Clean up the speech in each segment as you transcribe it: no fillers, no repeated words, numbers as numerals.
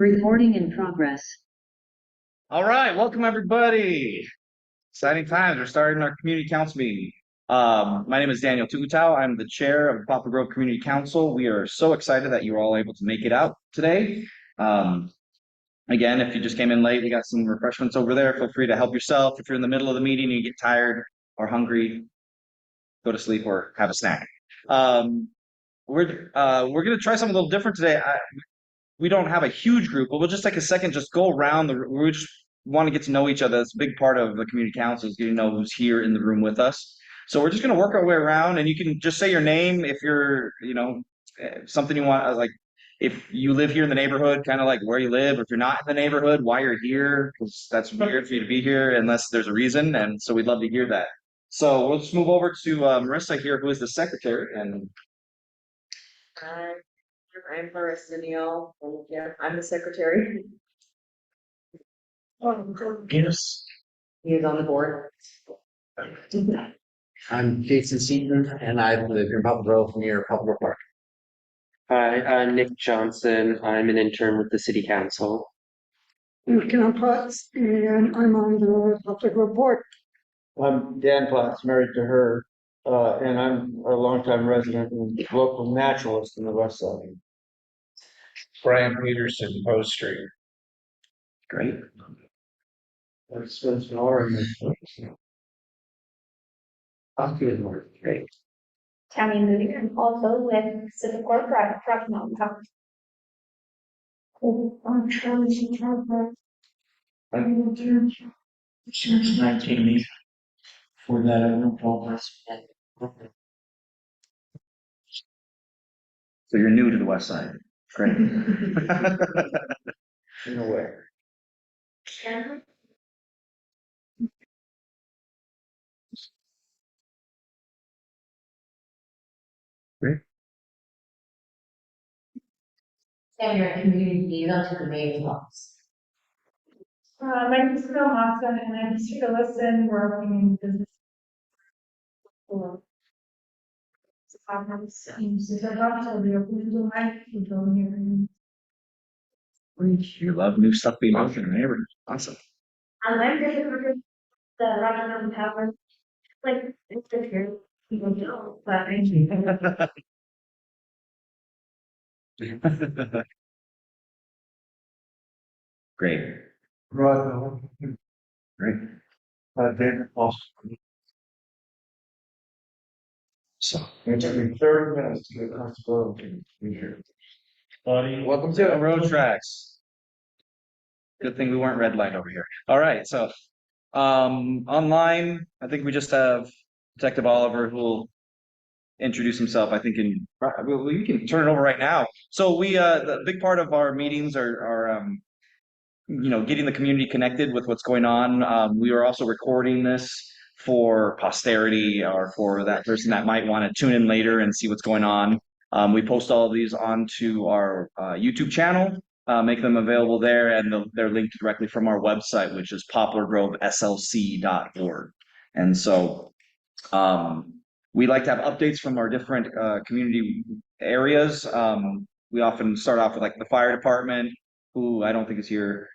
Recording in progress. All right, welcome everybody. Exciting times. We're starting our community council meeting. My name is Daniel Tugutau. I'm the chair of the Poplar Grove Community Council. We are so excited that you're all able to make it out today. Again, if you just came in late, we got some refreshments over there. Feel free to help yourself. If you're in the middle of the meeting and you get tired or hungry, go to sleep or have a snack. We're gonna try something a little different today. We don't have a huge group, but we'll just take a second, just go around we just want to get to know each other. It's a big part of the community council is getting to know who's here in the room with us. So we're just going to work our way around, and you can just say your name if you're, something you want, like if you live here in the neighborhood, kind of like where you live. If you're not in the neighborhood, why you're here, because that's weird for you to be here unless there's a reason. And so we'd love to hear that. So we'll just move over to Marissa here, who is the secretary, and I'm Marissa Neal. Yeah, I'm the secretary. Yes. He is on the board. I'm Jason Seaton, and I live in Poplar Grove near Poplar Park. Hi, I'm Nick Johnson. I'm an intern with the City Council. I'm Potts, and I'm on the public report. I'm Dan Potts, married to her, and I'm a longtime resident and local naturalist in the West Side. Brian Peterson, Post Street. great. I've spent an hour in this place. I'm good, Mark. Great. Tammy Moody, and also with Civic Corp Rocky Mountain College. Since 1980. For that, I don't know. So you're new to the West Side. Great. In a way. And your community liaison to the mayor's office. My name is Phil Hobson, and I'm District Listen, working in business. You love new stuff being out in your neighborhood. Awesome. I'm the Rocky Mountain Power. Like, it's good here. People don't, but I Great. Right. Great. David Austin. So It took me 30 minutes to get comfortable to be here. welcome to Road Tracks. Good thing we weren't red light over here. All right, so online, I think we just have Detective Oliver who will introduce himself. I think you can turn it over right now. So the big part of our meetings are getting the community connected with what's going on. We are also recording this for posterity or for that person that might want to tune in later and see what's going on. We post all of these onto our YouTube channel, make them available there, and they're linked directly from our website, which is poplargroveslc.org. And so we like to have updates from our different community areas. We often start off with like the fire department, who I don't think is here.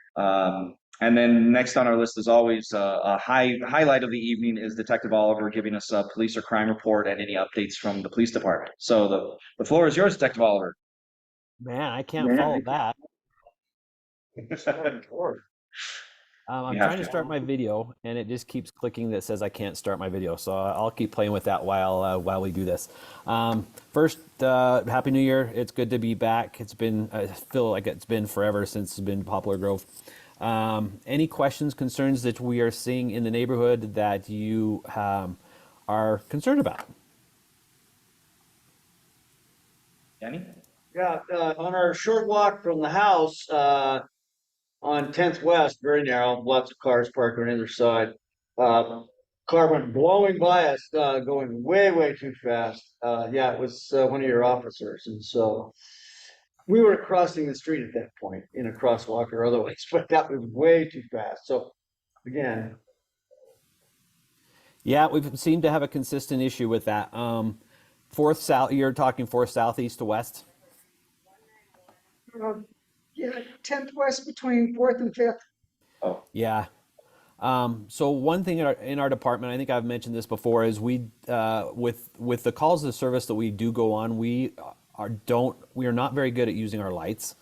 And then next on our list is always a highlight of the evening is Detective Oliver giving us a police or crime report and any updates from the police department. So the floor is yours, Detective Oliver. Man, I can't follow that. I'm trying to start my video, and it just keeps clicking that says I can't start my video. So I'll keep playing with that while we do this. First, Happy New Year! It's good to be back. I feel like it's been forever since it's been Poplar Grove. Any questions, concerns that we are seeing in the neighborhood that you are concerned about? Danny? Yeah, on our short walk from the house, on 10th West, very narrow, lots of cars parked on either side. Car went blowing by us, going way, way too fast. Yeah, it was one of your officers. And so we were crossing the street at that point in a crosswalk or otherwise, but that was way too fast. So again. Yeah, we seem to have a consistent issue with that. Fourth south, you're talking fourth southeast to west? Yeah, 10th West between 4th and 5th. Yeah. So one thing in our department, I think I've mentioned this before, is we with the calls of service that we do go on, we are not very good at using our lights.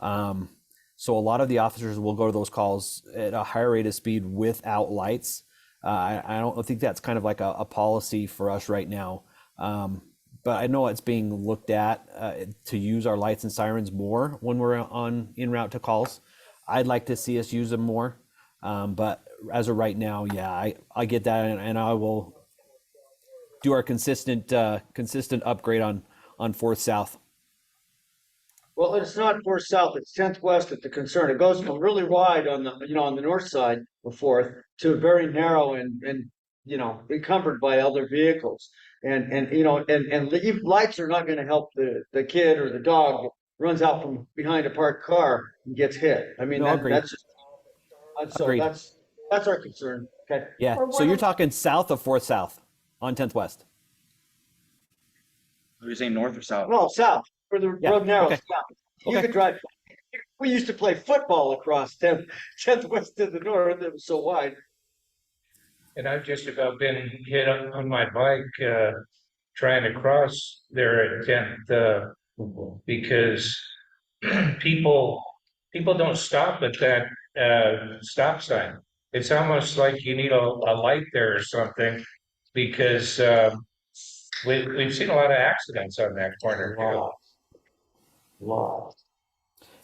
So a lot of the officers will go to those calls at a higher rate of speed without lights. I don't think that's kind of like a policy for us right now. But I know it's being looked at to use our lights and sirens more when we're en route to calls. I'd like to see us use them more. But as of right now, yeah, I get that, and I will do our consistent upgrade on 4th South. Well, it's not 4th South, it's 10th West at the concern. It goes from really wide on the, on the north side of 4th to very narrow and encumbered by other vehicles. And lights are not going to help the kid or the dog that runs out from behind a parked car and gets hit. I mean, No, agreed. that's just, so Agreed. that's our concern. Okay. Yeah. So you're talking south of 4th South on 10th West. Are you saying north or south? Well, south, where the Yeah, road narrows okay. south. You Okay. could drive. We used to play football across 10th West to the north. It was so wide. And I've just about been hit on my bike trying to cross there at 10th because people don't stop at that stop sign. It's almost like you need a light there or something because we've seen a lot of accidents on that corner too.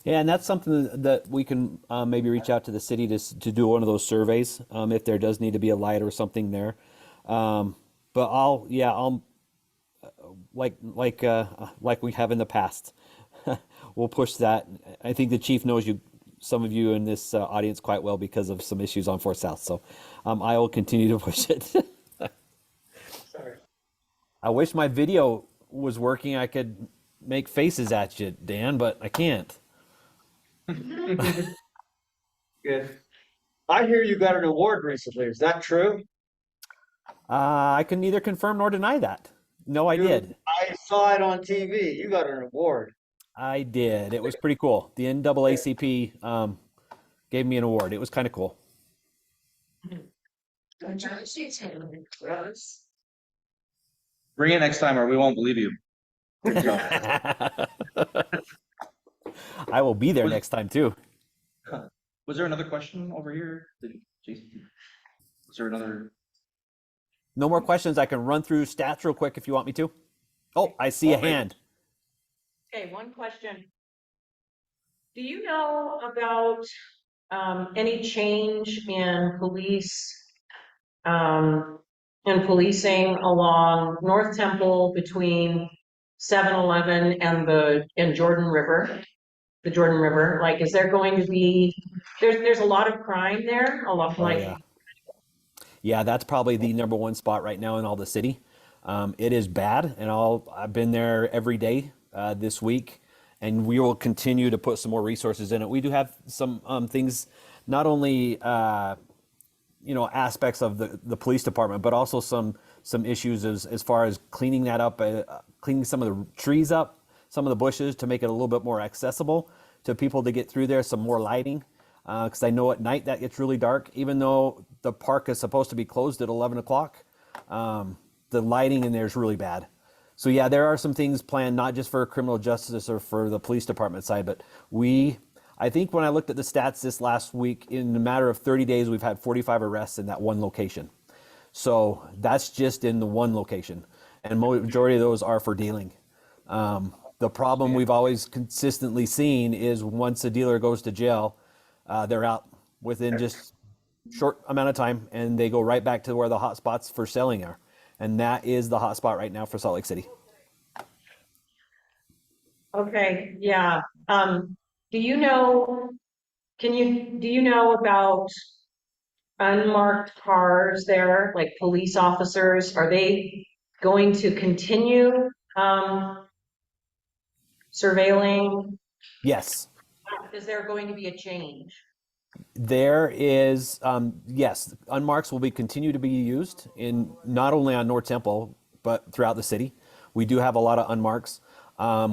Yeah, and that's something that we can maybe reach out to the city to do one of those surveys if there does need to be a light or something there. But I'll like we have in the past. We'll push that. I think the chief knows some of you in this audience quite well because of some issues on 4th South. So I will continue to push it. Sorry. I wish my video was working. I could make faces at you, Dan, but I can't. Good. I hear you got an award recently. Is that true? I can neither confirm nor deny that. No, I did. I saw it on TV. You got an award. I did. It was pretty cool. The NAACP gave me an award. It was kind of cool. Bring it next time or we won't believe you. I will be there next time too. Was there another question over here? Jason? Was there another? No more questions. I can run through stats real quick if you want me to. Oh, I see a hand. Okay, one question. Do you know about any change in policing along North Temple between 7-Eleven and Jordan River? The Jordan River, like, is there going to be, there's a lot of crime there, a lot Oh, like. yeah. Yeah, that's probably the number one spot right now in all the city. It is bad, and I've been there every day this week, and we will continue to put some more resources in it. We do have some things, not only aspects of the police department, but also some issues as far as cleaning that up, cleaning some of the trees up, some of the bushes to make it a little bit more accessible to people to get through there, some more lighting. Because I know at night that gets really dark, even though the park is supposed to be closed at 11 o'clock. The lighting in there is really bad. So yeah, there are some things planned, not just for criminal justice or for the police department side, but I think when I looked at the stats this last week, in a matter of 30 days, we've had 45 arrests in that one location. So that's just in the one location. And majority of those are for dealing. The problem we've always consistently seen is once a dealer goes to jail, they're out within just short amount of time, and they go right back to where the hot spots for selling are. And that is the hot spot right now for Salt Lake City. Okay, yeah. Do you know about unmarked cars there, like police officers? Are they going to continue surveilling? Yes. Is there going to be a change? There is, yes, unmarks will continue to be used in not only on North Temple, but throughout the city. We do have a lot of unmarks.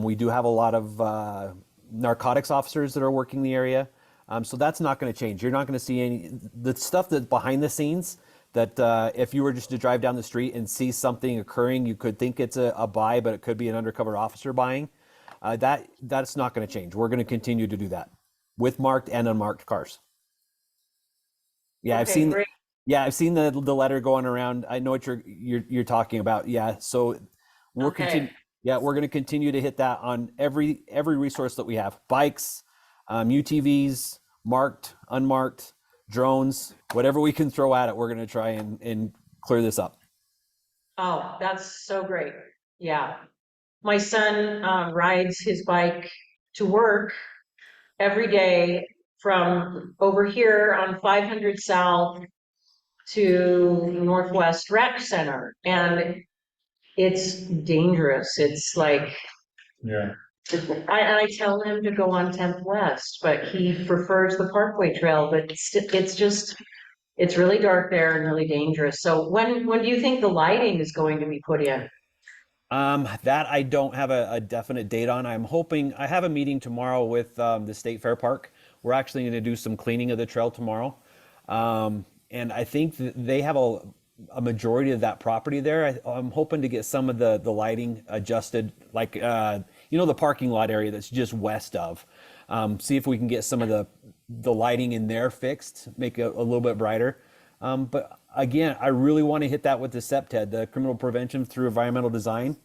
We do have a lot of narcotics officers that are working the area. So that's not going to change. You're not going to see any the stuff that's behind the scenes that if you were just to drive down the street and see something occurring, you could think it's a buy, but it could be an undercover officer buying. That's not going to change. We're going to continue to do that with marked and unmarked cars. Yeah, I've Okay, seen. great. Yeah, I've seen the letter going around. I know what you're talking about. Yeah, so we're Okay. Yeah, we're going to continue to hit that on every resource that we have: bikes, UTVs, marked, unmarked, drones, whatever we can throw at it. We're going to try and clear this up. Oh, that's so great. Yeah. My son rides his bike to work every day from over here on 500 South to Northwest Rec Center. And it's dangerous. It's like, Yeah. I tell him to go on 10th West, but he prefers the Parkway Trail, but it's just, it's really dark there and really dangerous. So when do you think the lighting is going to be put in? That I don't have a definite date on. I'm hoping I have a meeting tomorrow with the State Fair Park. We're actually going to do some cleaning of the trail tomorrow, and I think that they have a majority of that property there. I'm hoping to get some of the lighting adjusted, like the parking lot area that's just west of. See if we can get some of the lighting in there fixed, make it a little bit brighter. But again, I really want to hit that with the CPTED, the criminal prevention through environmental design.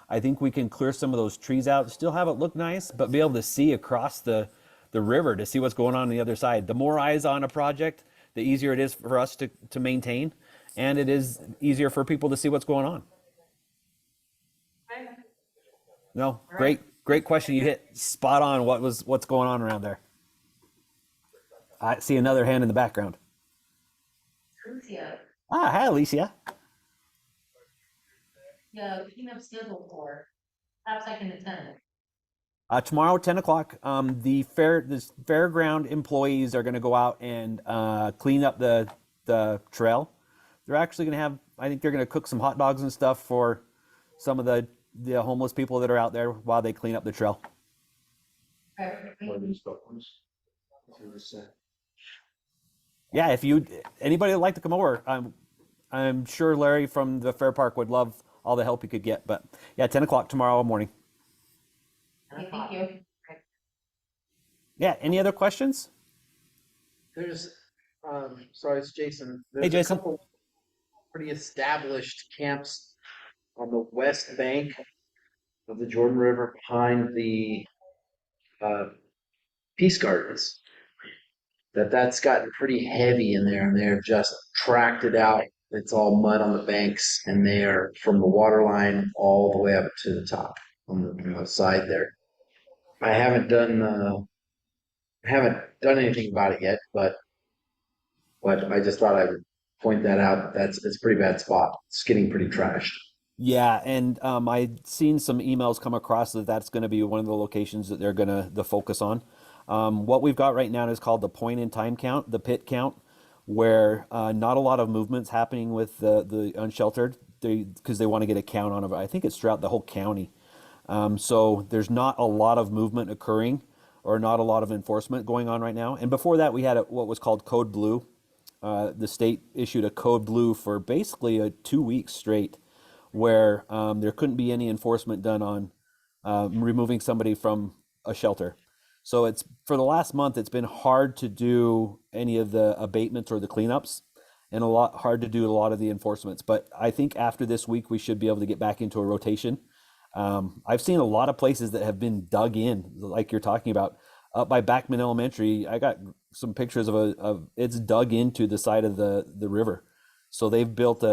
I think we can clear some of those trees out, still have it look nice, but be able to see across the river to see what's going on the other side. The more eyes on a project, the easier it is for us to maintain, and it is easier for people to see what's going on. No, great question. You hit spot on what's going on around there. I see another hand in the background. Alicia. Hi, Alicia. Yeah, we have scheduled for. Perhaps I can attend. Tomorrow, 10 o'clock, the fairground employees are going to go out and clean up the trail. They're actually going to have, I think they're going to cook some hot dogs and stuff for some of the homeless people that are out there while they clean up the trail. Yeah, if anybody would like to come over, I'm sure Larry from the Fair Park would love all the help he could get. But yeah, 10 o'clock tomorrow morning. Okay, thank you. Yeah, any other questions? There's, sorry, it's Jason. Hey, There's Jason. a couple pretty established camps on the west bank of the Jordan River behind the Peace Gardens. That's gotten pretty heavy in there, and they're just tracked it out. It's all mud on the banks, and they are from the water line all the way up to the top on the side there. I haven't done anything about it yet, but I just thought I would point that out. It's a pretty bad spot. It's getting pretty trashed. Yeah, and I've seen some emails come across that's going to be one of the locations that they're going to focus on. What we've got right now is called the point in time count, the pit count, where not a lot of movement's happening with the unsheltered because they want to get a count on it. I think it's throughout the whole county. So there's not a lot of movement occurring or not a lot of enforcement going on right now. And before that, we had what was called Code Blue. The state issued a Code Blue for basically 2 weeks straight where there couldn't be any enforcement done on removing somebody from a shelter. So it's for the last month, it's been hard to do any of the abatements or the cleanups and hard to do a lot of the enforcements. But I think after this week, we should be able to get back into a rotation. I've seen a lot of places that have been dug in, like you're talking about, up by Backman Elementary. I got some pictures of it's dug into the side of the river. So they've built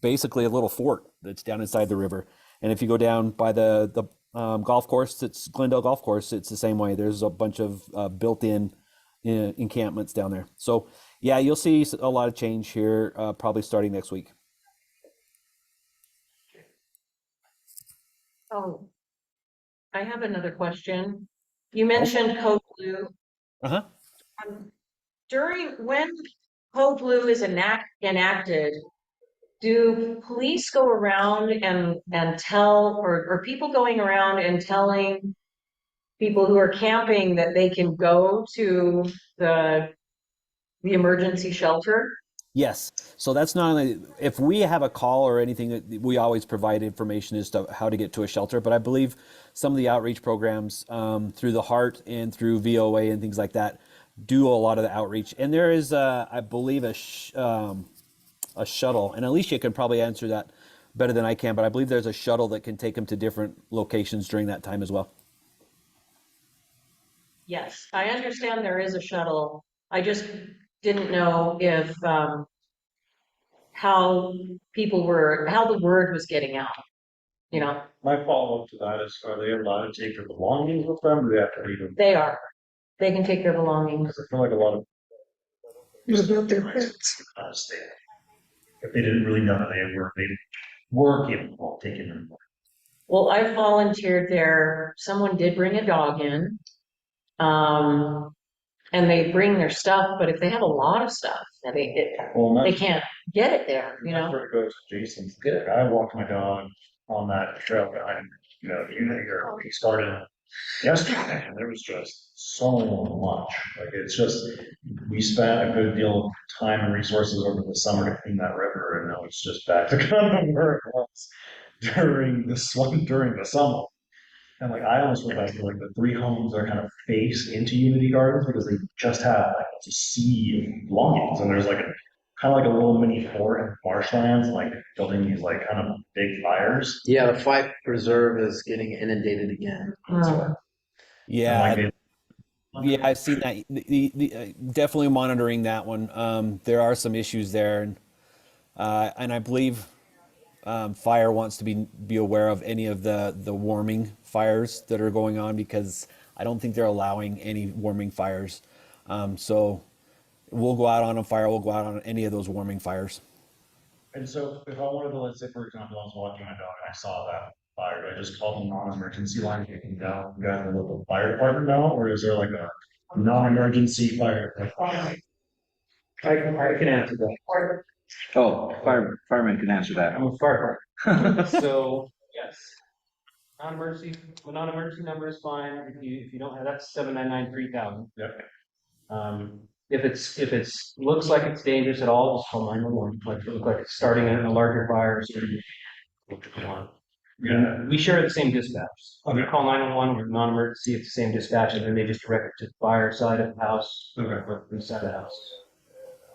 basically a little fort that's down inside the river. And if you go down by the golf course, it's Glendale Golf Course, it's the same way. There's a bunch of built-in encampments down there. So yeah, you'll see a lot of change here probably starting next week. Oh, I have another question. You mentioned Code Blue. Uh-huh. When Code Blue is enacted, do police go around and tell, or people going around and telling people who are camping that they can go to the emergency shelter? Yes. So that's not only if we have a call or anything, we always provide information as to how to get to a shelter. But I believe some of the outreach programs through the Heart and through VOA and things like that do a lot of the outreach. And there is, I believe, a shuttle. And Alicia can probably answer that better than I can. But I believe there's a shuttle that can take them to different locations during that time as well. Yes, I understand there is a shuttle. I just didn't know if, how how the word was getting out, you know? My follow-up to that is, are they allowed to take their belongings with them, or do they have to leave them? They can take their belongings. Because I feel like a lot of What about their pets? if they didn't really know they were capable of taking them. Well, I volunteered there. Someone did bring a dog in. And they bring their stuff, but if they have a lot of stuff, they can't get it there, you know? That's where it goes to Jason's. Like, I walked my dog on that trail behind, he started yesterday, and there was just so much. Like, it's just, we spent a good deal of time and resources over the summer to clean that river, and now it's just back to kind of where it was during the summer. And like, I almost went back to like the three homes that are kind of face into Unity Gardens because they just have like a sea of belongings, and there's like a kind of like a little mini fort in marshlands, like building these like kind of big fires. Yeah, the Fife Preserve is getting inundated again. Yeah. Yeah, I've seen that. Definitely monitoring that one. There are some issues there, and I believe Fire wants to be aware of any of the warming fires that are going on, because I don't think they're allowing any warming fires. So we'll go out on a fire. We'll go out on any of those warming fires. And so if I wanted to, let's say, for example, I was walking my dog and I saw that fire, do I just call the non-emergency line taking down? You guys know the fire department now, or is there like a non-emergency fire? I can answer that. Oh, fireman can answer that. I'm a fire department. So, yes. Non-emergency number is fine. If you don't have, that's 799-3000. Yep. If it's looks like it's dangerous at all, just call 911. Like it look like it's starting a larger fire. Yeah. We share the same dispatch. Okay. We call 911 or non-emergency. It's the same dispatch, and then they just direct it to the fire side of the house. Okay. Or inside the house.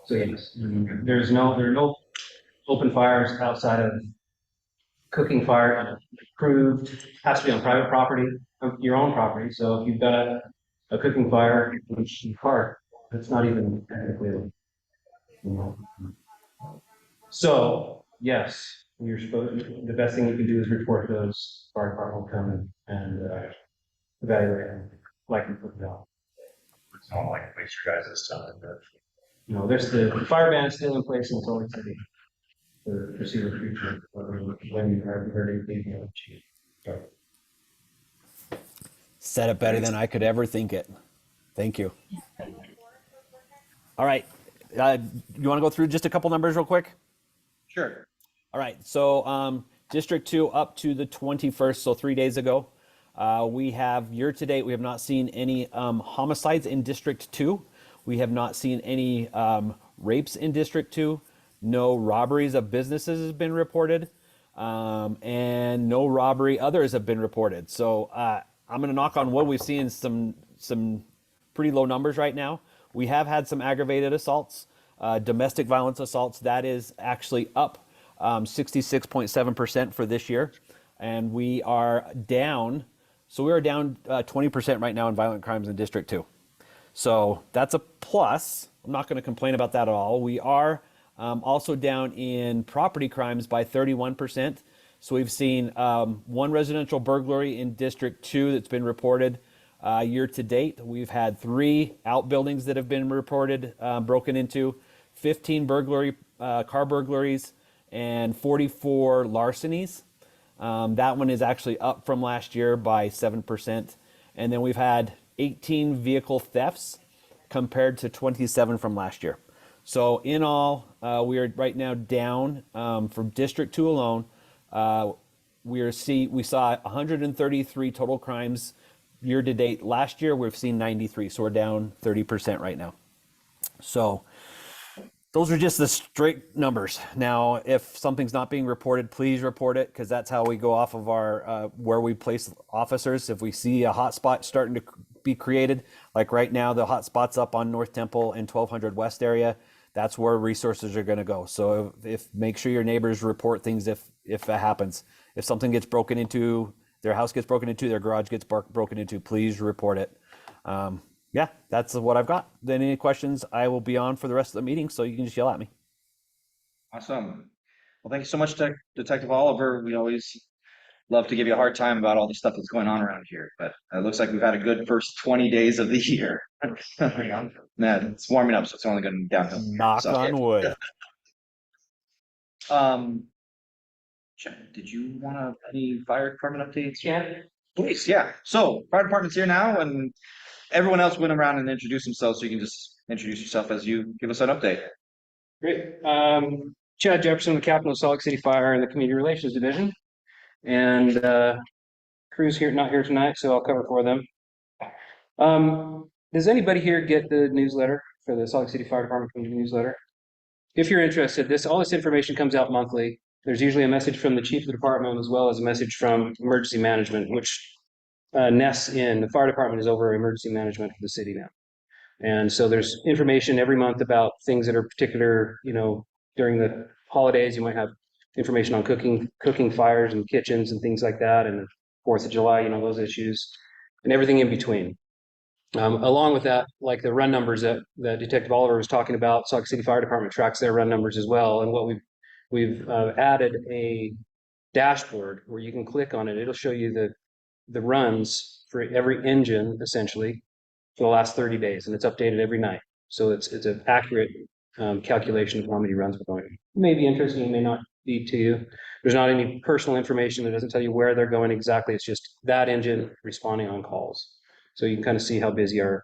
So yes, there are no open fires outside of cooking fire. Approved, has to be on private property, your own property. So if you've got a cooking fire in your car, it's not even technically. So yes, the best thing you can do is report those. Fire department will come and evaluate and likely put it out. It's not like waste your guys' time. No, there's the fire ban is still in place until it's ready. The foreseeable future, when you have heard anything. Said it better than I could ever think it. Thank you. All right. You want to go through just a couple numbers real quick? Sure. All right. So District 2 up to the 21st, so 3 days ago. We have year to date, we have not seen any homicides in District 2. We have not seen any rapes in District 2. No robberies of businesses has been reported. And no robbery others have been reported. So I'm going to knock on wood. We've seen some pretty low numbers right now. We have had some aggravated assaults, domestic violence assaults. That is actually up 66.7% for this year. And we are down. So we are down 20% right now in violent crimes in District 2. So that's a plus. I'm not going to complain about that at all. We are also down in property crimes by 31%. So we've seen one residential burglary in District 2 that's been reported year to date. We've had 3 outbuildings that have been reported, broken into, 15 car burglaries, and 44 larcenies. That one is actually up from last year by 7%. And then we've had 18 vehicle thefts compared to 27 from last year. So in all, we are right now down from District 2 alone. We saw 133 total crimes year to date last year, we've seen 93. So we're down 30% right now. So those are just the straight numbers. Now, if something's not being reported, please report it, because that's how we go off of our where we place officers. If we see a hot spot starting to be created, like right now, the hot spot's up on North Temple and 1200 West area, that's where resources are going to go. So if make sure your neighbors report things if it happens. If something gets broken into, their house gets broken into, their garage gets broken into, please report it. Yeah, that's what I've got. Then any questions, I will be on for the rest of the meeting, so you can just yell at me. Awesome. Well, thank you so much, Detective Oliver. We always love to give you a hard time about all the stuff that's going on around here, but it looks like we've had a good first 20 days of the year. Nah, it's warming up, so it's only going downhill. Knock on wood. Jen, did you want any fire department updates? Yeah. Please, yeah. So fire department's here now, and everyone else went around and introduced themselves, so you can just introduce yourself as you give us an update. Great. Chad Jepperson, the captain of Salt Lake City Fire in the Community Relations Division. And crew's here, not here tonight, so I'll cover for them. Does anybody here get the newsletter for the Salt Lake City Fire Department community newsletter? If you're interested, all this information comes out monthly. There's usually a message from the chief of the department as well as a message from emergency management, which nests in the fire department is over emergency management for the city now. And so there's information every month about things that are particular, during the holidays, you might have information on cooking fires and kitchens and things like that. And 4th of July, those issues and everything in between. Along with that, like the run numbers that Detective Oliver was talking about, Salt Lake City Fire Department tracks their run numbers as well. And what we've added a dashboard where you can click on it. It'll show you the runs for every engine essentially for the last 30 days, and it's updated every night. So it's an accurate calculation of how many runs we're going. It may be interesting, it may not be to you. There's not any personal information. It doesn't tell you where they're going exactly. It's just that engine responding on calls. So you can kind of see how busy our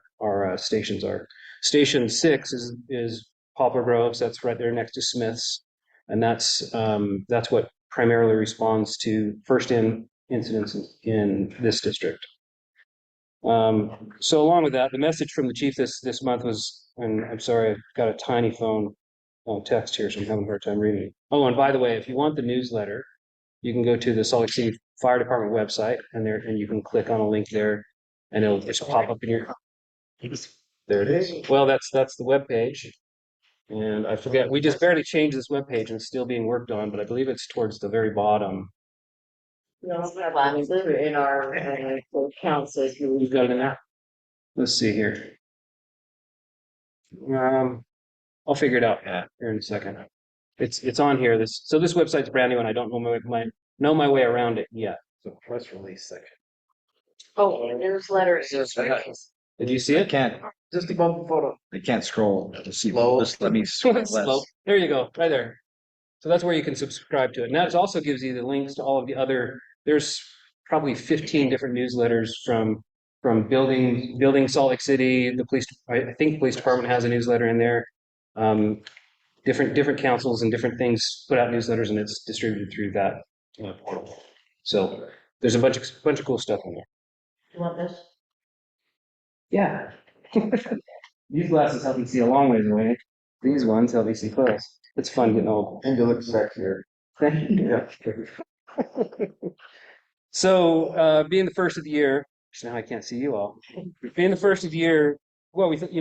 stations are. Station 6 is Poplar Groves. That's right there next to Smith's, and that's what primarily responds to first incidents in this district. So along with that, the message from the chief this month was, and I'm sorry, I've got a tiny phone text here, so I'm having a hard time reading it. Oh, and by the way, if you want the newsletter, you can go to the Salt Lake City Fire Department website, and you can click on a link there, and it'll just pop up in your. There it is. Well, that's the web page, and I forget. We just barely changed this web page, and it's still being worked on, but I believe it's towards the very bottom. We also have in our account says We've got it in there. Let's see here. I'll figure it out here in a second. It's on here. This website's brand new, and I don't know my way around it yet. So press release section. Oh, newsletter. Did you see it? Can't Just above the photo. they can't scroll to see. Slow. Just let me scroll Slow. less. There you go, right there. So that's where you can subscribe to it. And that also gives you the links to all of the other. There's probably 15 different newsletters from building Salt Lake City. The police, I think the police department has a newsletter in there. Different councils and different things put out newsletters, and it's distributed through that portal. So there's a bunch of cool stuff in there. You want this? Yeah. These glasses help me see a long ways away. These ones help me see close. It's fun getting old. And you look sexier. Thank you. So, being the first of the year, now I can't see you all. Being the first of the year, what we thought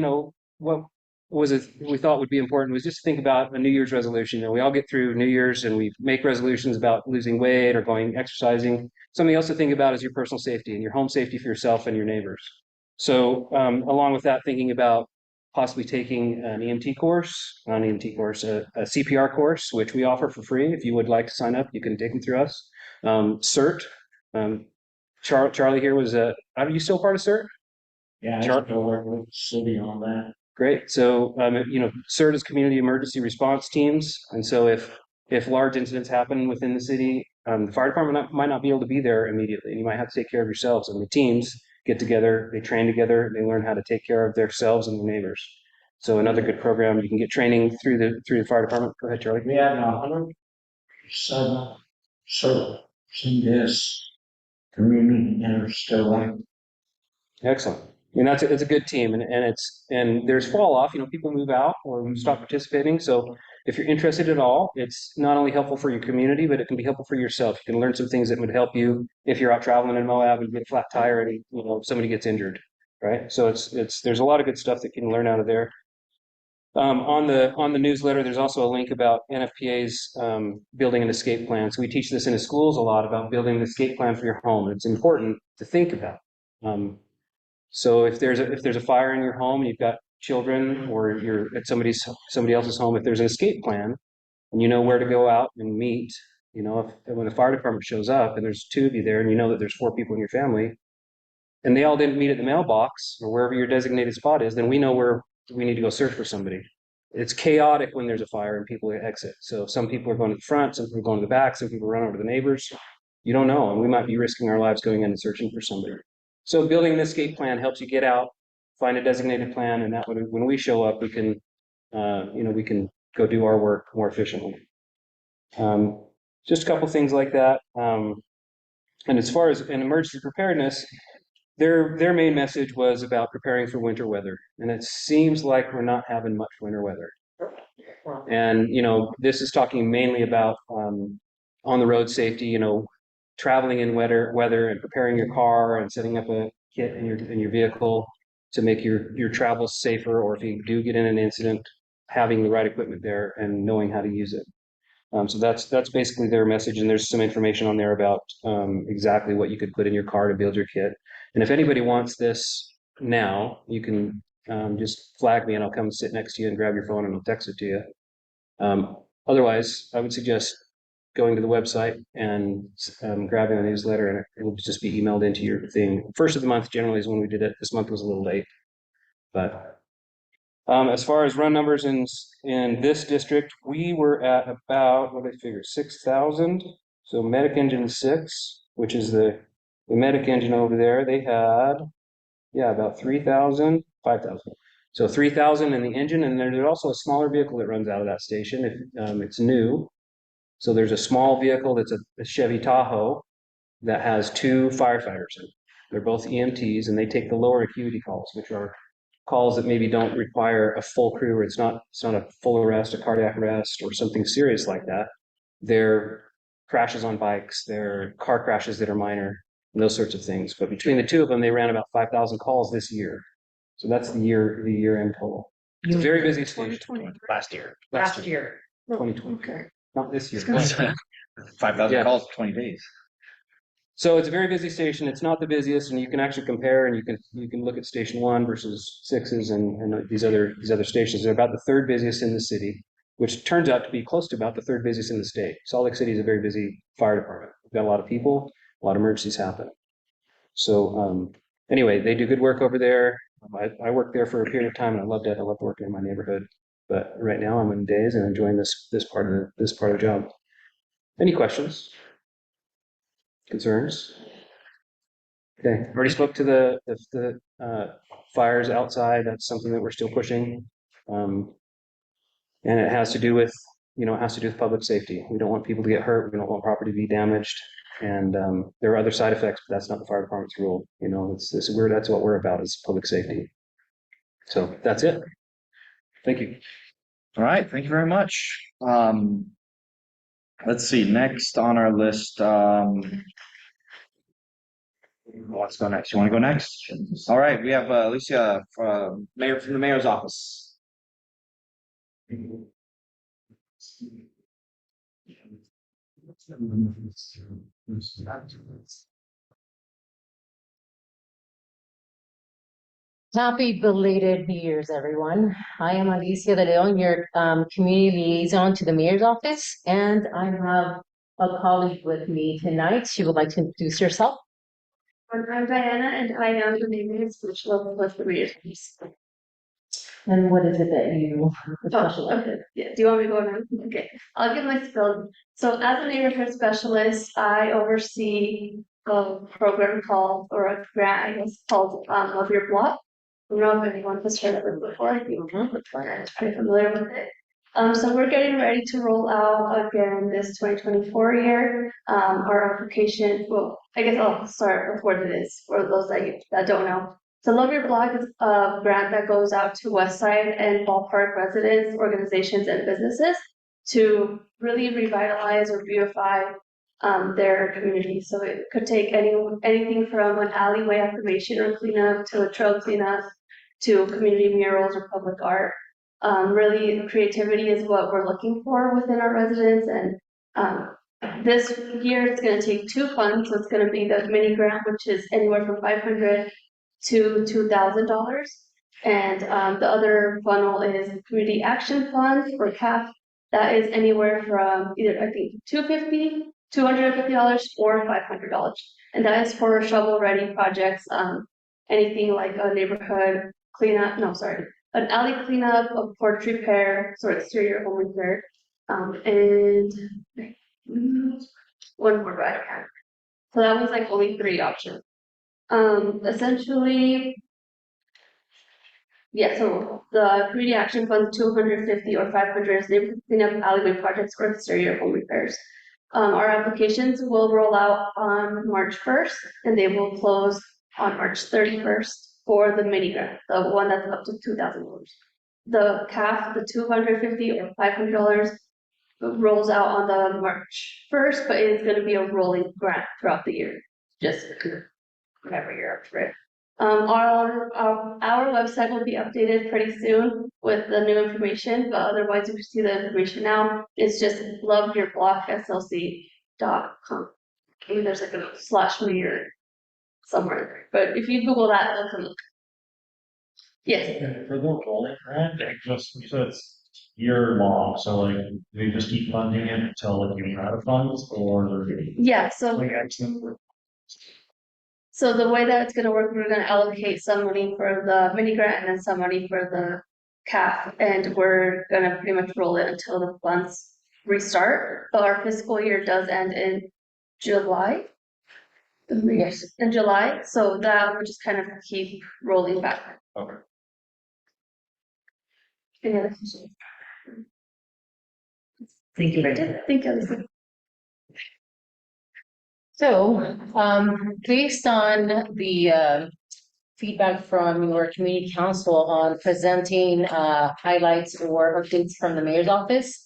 would be important was just to think about a New Year's resolution. We all get through New Year's and we make resolutions about losing weight or going exercising. Something else to think about is your personal safety and your home safety for yourself and your neighbors. So, along with that, thinking about possibly taking an EMT course, not an EMT course, a CPR course, which we offer for free. If you would like to sign up, you can take them through us. CERT. Charlie here was are you still part of CERT? Yeah, I still work with the city on that. Great. So, CERT is community emergency response teams. And so if large incidents happen within the city, the fire department might not be able to be there immediately, and you might have to take care of yourselves. And the teams get together, they train together, they learn how to take care of themselves and their neighbors. So another good program, you can get training through the fire department. Go ahead, Charlie. We have 107 service in this community interstellar. Excellent. And it's a good team, and there's fall off. People move out or stop participating. So if you're interested at all, it's not only helpful for your community, but it can be helpful for yourself. You can learn some things that would help you if you're out traveling in Moab and get a flat tire and somebody gets injured, right? So there's a lot of good stuff that you can learn out of there. On the newsletter, there's also a link about NFPA's building an escape plan. So we teach this in the schools a lot about building an escape plan for your home. It's important to think about. So if there's a fire in your home, and you've got children, or you're at somebody else's home, if there's an escape plan, and you know where to go out and meet, when the fire department shows up and there's two of you there, and you know that there's 4 people in your family, and they all didn't meet at the mailbox or wherever your designated spot is, then we know where we need to go search for somebody. It's chaotic when there's a fire and people exit. So some people are going to the front, some people are going to the back, some people run over to the neighbors. You don't know, and we might be risking our lives going in and searching for somebody. So building an escape plan helps you get out, find a designated plan, and that way, when we show up, we can, we can go do our work more efficiently. Just a couple things like that. And as far as an emergency preparedness, their main message was about preparing for winter weather, and it seems like we're not having much winter weather. And this is talking mainly about on the road safety. Traveling in weather and preparing your car and setting up a kit in your vehicle to make your travels safer, or if you do get in an incident, having the right equipment there and knowing how to use it. So that's basically their message, and there's some information on there about exactly what you could put in your car to build your kit. And if anybody wants this now, you can just flag me and I'll come sit next to you and grab your phone and I'll text it to you. Otherwise, I would suggest going to the website and grabbing a newsletter, and it will just be emailed into your thing. First of the month generally is when we did it. This month was a little late, but as far as run numbers in this district, we were at about, what did I figure, 6,000. So medic engine 6, which is the medic engine over there, they had, about 3,000, 5,000. So 3,000 in the engine, and there's also a smaller vehicle that runs out of that station. If it's new. So there's a small vehicle that's a Chevy Tahoe that has 2 firefighters in it. They're both EMTs, and they take the lower acuity calls, which are calls that maybe don't require a full crew, or it's not a full arrest, a cardiac arrest, or something serious like that. They're crashes on bikes, they're car crashes that are minor, and those sorts of things. But between the two of them, they ran about 5,000 calls this year. So that's the year end total. It's a very busy station. Last year. 2020. Okay. Not this year. 5,000 calls in 20 days. So it's a very busy station. It's not the busiest, and you can actually compare, and you can look at Station 1 versus 6's and these other stations. They're about the 3rd busiest in the city, which turns out to be close to about the 3rd busiest in the state. Salt Lake City is a very busy fire department. We've got a lot of people, a lot of emergencies happen. So anyway, they do good work over there. I worked there for a period of time, and I loved it. I loved working in my neighborhood. But right now, I'm in days and enjoying this part of the job. Any questions? Concerns? Okay, already spoke to the fires outside. That's something that we're still pushing, and it has to do with public safety. We don't want people to get hurt. We don't want property to be damaged, and there are other side effects, but that's not the fire department's rule. That's what we're about, is public safety. So that's it. Thank you. All right, thank you very much. Let's see, next on our list, let's go next. You want to go next? All right, we have Alicia, from the mayor's office. Happy belated New Year's, everyone. I am Alicia de León, your community liaison to the mayor's office, and I have a colleague with me tonight. She would like to introduce herself. I'm Diana, and I am the mayor's special with the mayor's office. And what is it that you specialize in? Okay. Yeah. Do you want me to go now? Okay. I'll give my spill. So as a neighborhood specialist, I oversee a program called, or a grant, I guess, called Love Your Block. I don't know if anyone has heard of it before. I'm pretty familiar with it. So we're getting ready to roll out again this 2024 year. Our application, well, I guess I'll start before this for those that don't know. So Love Your Block is a grant that goes out to West Side and ballpark residents, organizations, and businesses to really revitalize or beautify their community. So it could take anything from an alleyway activation or cleanup to a trail cleanup to community murals or public art. Really, creativity is what we're looking for within our residents. And this year it's going to take two funds. So it's going to be the mini grant, which is anywhere from $500 to $2,000. And the other funnel is Community Action Fund or CAF. That is anywhere from either, I think, $250 or $500. And that is for shovel-ready projects, anything like a neighborhood cleanup, no, sorry, an alley cleanup, a porch repair, so exterior home repair, and one more right hand. So that was like only 3 options. Essentially, yeah, so the Community Action Fund, 250 or 500 is neighborhood cleanup, alleyway projects, or exterior home repairs. Our applications will roll out on March 1st, and they will close on March 31st for the mini grant, the one that's up to $2,000. The CAF, the $250 or $500, rolls out on the March 1st, but it is going to be a rolling grant throughout the year, just whenever you're up for it. Our website will be updated pretty soon with the new information, but otherwise, if you see the information now, it's just loveyourblockslc.com. Maybe there's like a /me somewhere, but if you Google that, it'll come up. Yes. And for the rolling grant, you said it's year long, so like, they just keep funding it until like you run out of funds, or? Yeah, so. Like, actually. So the way that it's gonna work, we're gonna allocate some money for the mini grant and then some money for the CAF, and we're gonna pretty much roll it until the funds restart. But our fiscal year does end in July. Yes, in July, so that will just kind of keep rolling back. Okay. Any other questions? Thank you. Thank you, Alicia. So, based on the feedback from your community council on presenting highlights or updates from the mayor's office,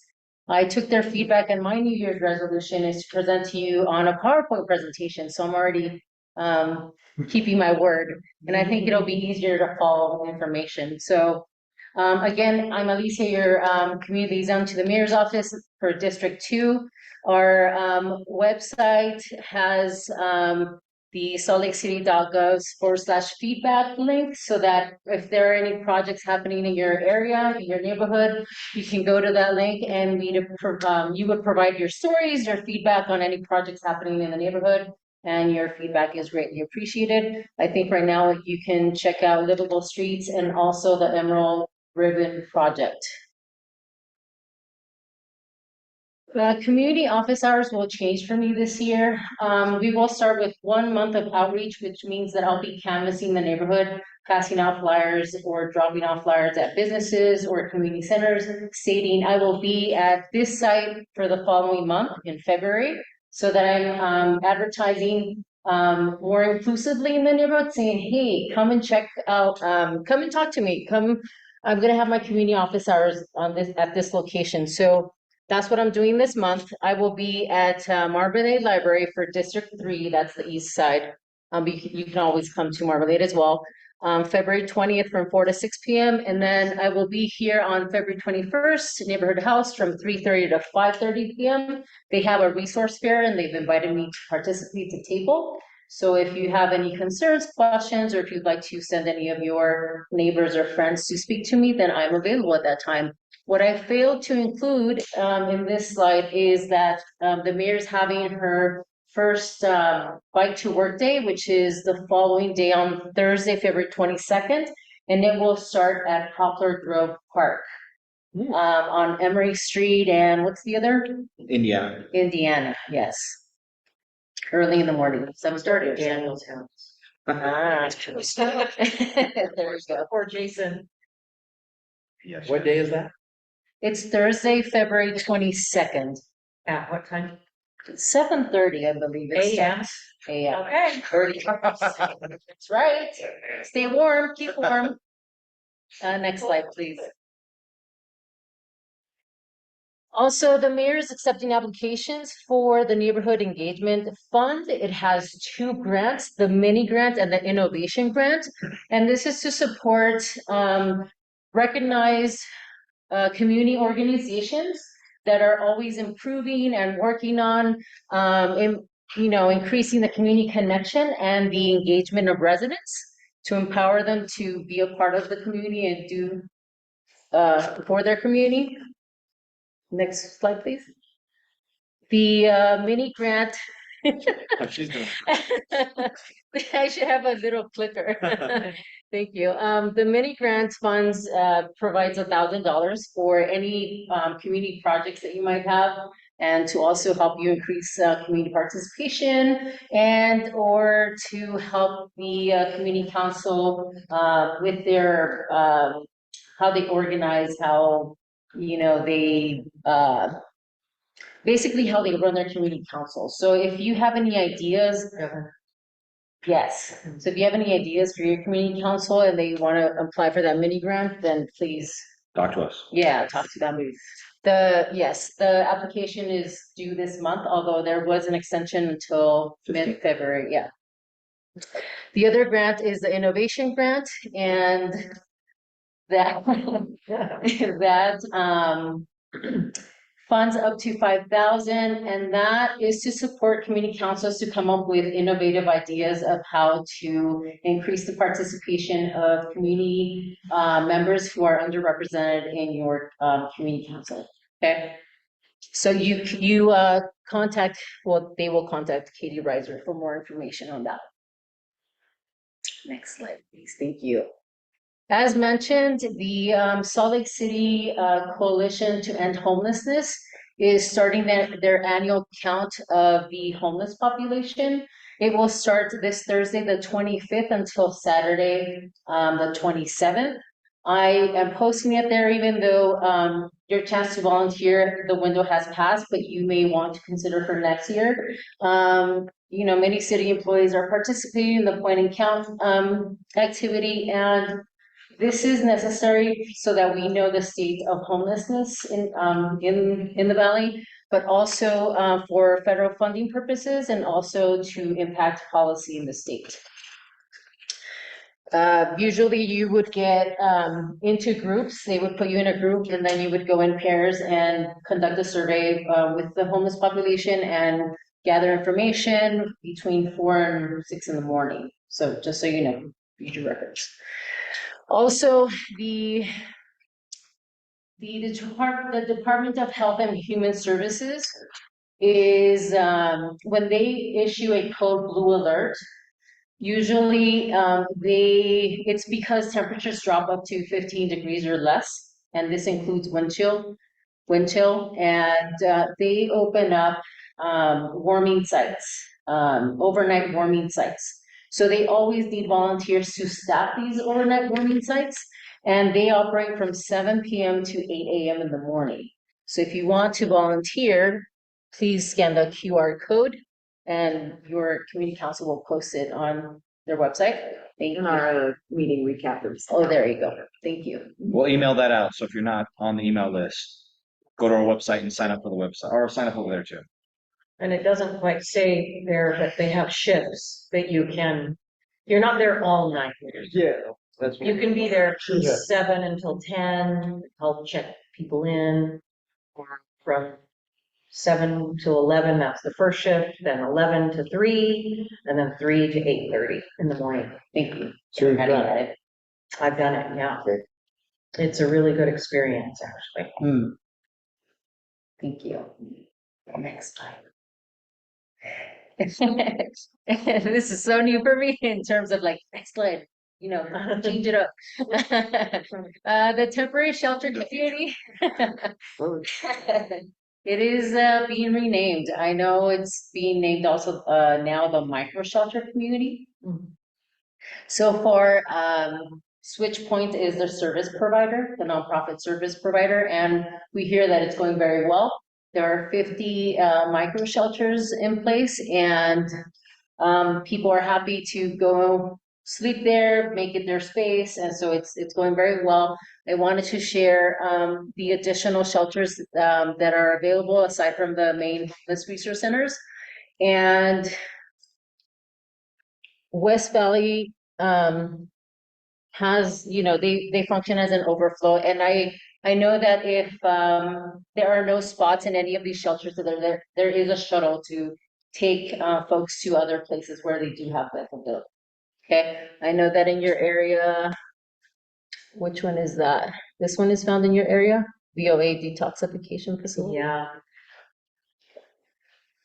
I took their feedback, and my New Year's resolution is to present to you on a PowerPoint presentation. So I'm already keeping my word, and I think it'll be easier to follow the information. So again, I'm Alicia, your community liaison to the mayor's office for District 2. Our website has the saltlakecity.gov/feedback link, so that if there are any projects happening in your area, in your neighborhood, you can go to that link and you would provide your stories, your feedback on any projects happening in the neighborhood, and your feedback is greatly appreciated. I think right now you can check out Livable Streets and also the Emerald Ribbon Project. Community office hours will change for me this year. We will start with 1 month of outreach, which means that I'll be canvassing the neighborhood, passing out flyers or dropping off flyers at businesses or community centers, stating I will be at this site for the following month in February, so that I'm advertising more inclusively in the neighborhood, saying, hey, come and check out, come and talk to me. I'm gonna have my community office hours at this location. So that's what I'm doing this month. I will be at Marmalade Library for District 3. That's the east side. You can always come to Marmalade as well. February 20th from 4 to 6 p.m. And then I will be here on February 21st, Neighborhood House from 3:30 to 5:30 p.m. They have a resource fair and they've invited me to participate to table. So if you have any concerns, questions, or if you'd like to send any of your neighbors or friends to speak to me, then I'm available at that time. What I failed to include in this slide is that the mayor's having her first Bike to Work Day, which is the following day on Thursday, February 22nd, and it will start at Poplar Grove Park on Emory Street and what's the other? Indiana. Indiana, yes. Early in the morning, 7:30. Daniel's house. There you go. Or Jason. Yes. What day is that? It's Thursday, February 22nd. At what time? 7:30, I believe. It AM. starts. AM. Okay. Early. That's right. Stay warm, keep warm. Next slide, please. Also, the mayor is accepting applications for the Neighborhood Engagement Fund. It has two grants, the mini grant and the innovation grant. And this is to support recognized community organizations that are always improving and working on increasing the community connection and the engagement of residents to empower them to be a part of the community and do for their community. Next slide, please. The mini grant. She's doing I should have a little clicker. Thank you. The mini grant funds provides $1,000 for any community projects that you might have, and to also help you increase community participation, and or to help the community council with their how they organize, how they basically how they run their community council. So if you have any ideas, yes. So if you have any ideas for your community council and they want to apply for that mini grant, then please, Talk to us. yeah, talk to them. The application is due this month, although there was an extension until mid-February. Yeah. The other grant is the innovation grant, and that funds up to 5,000, and that is to support community councils to come up with innovative ideas of how to increase the participation of community members who are underrepresented in your community council. Okay, so you contact, well, they will contact Katie Reiser for more information on that. Next slide, please. Thank you. As mentioned, the Salt Lake City Coalition to End Homelessness is starting their annual count of the homeless population. It will start this Thursday, the 25th, until Saturday, the 27th. I am posting it there, even though your chance to volunteer, the window has passed, but you may want to consider for next year. Many city employees are participating in the point and count activity, and this is necessary so that we know the state of homelessness in the valley, but also for federal funding purposes, and also to impact policy in the state. Usually you would get into groups. They would put you in a group, and then you would go in pairs and conduct a survey with the homeless population and gather information between 4 and 6 in the morning. So just so you know, read your records. Also, the Department of Health and Human Services is when they issue a code blue alert, usually it's because temperatures drop up to 15 degrees or less, and this includes wind chill, and they open up warming sites, overnight warming sites. So they always need volunteers to staff these overnight warming sites, and they operate from 7 p.m. to 8 a.m. in the morning. So if you want to volunteer, please scan the QR code, and your community council will post it on their website. Thank you. Our meeting recap. Oh, there you go. Thank you. We'll email that out. So if you're not on the email list, go to our website and sign up for the website, or sign up over there too. And it doesn't quite say there, but they have shifts that you're not there all night. Yeah, that's. You can be there from 7 until 10, help check people in. Or from 7 to 11, that's the first shift, then 11 to 3, and then 3 to 8:30 in the morning. Thank you. So you've done it. I've done it, yeah. Okay. It's a really good experience, actually. Thank you. Next slide. This is so new for me in terms of like, next slide, change it up. The temporary shelter community. It is being renamed. I know it's being named also now the micro shelter community. So far, Switch Point is their service provider, the nonprofit service provider, and we hear that it's going very well. There are 50 micro shelters in place, and people are happy to go sleep there, make it their space, and so it's going very well. I wanted to share the additional shelters that are available aside from the main homeless resource centers. And West Valley has, they function as an overflow, and I know that if there are no spots in any of these shelters, so there is a shuttle to take folks to other places where they do have availability. Okay, I know that in your area, which one is that? This one is found in your area, VOA detoxification facility. Yeah.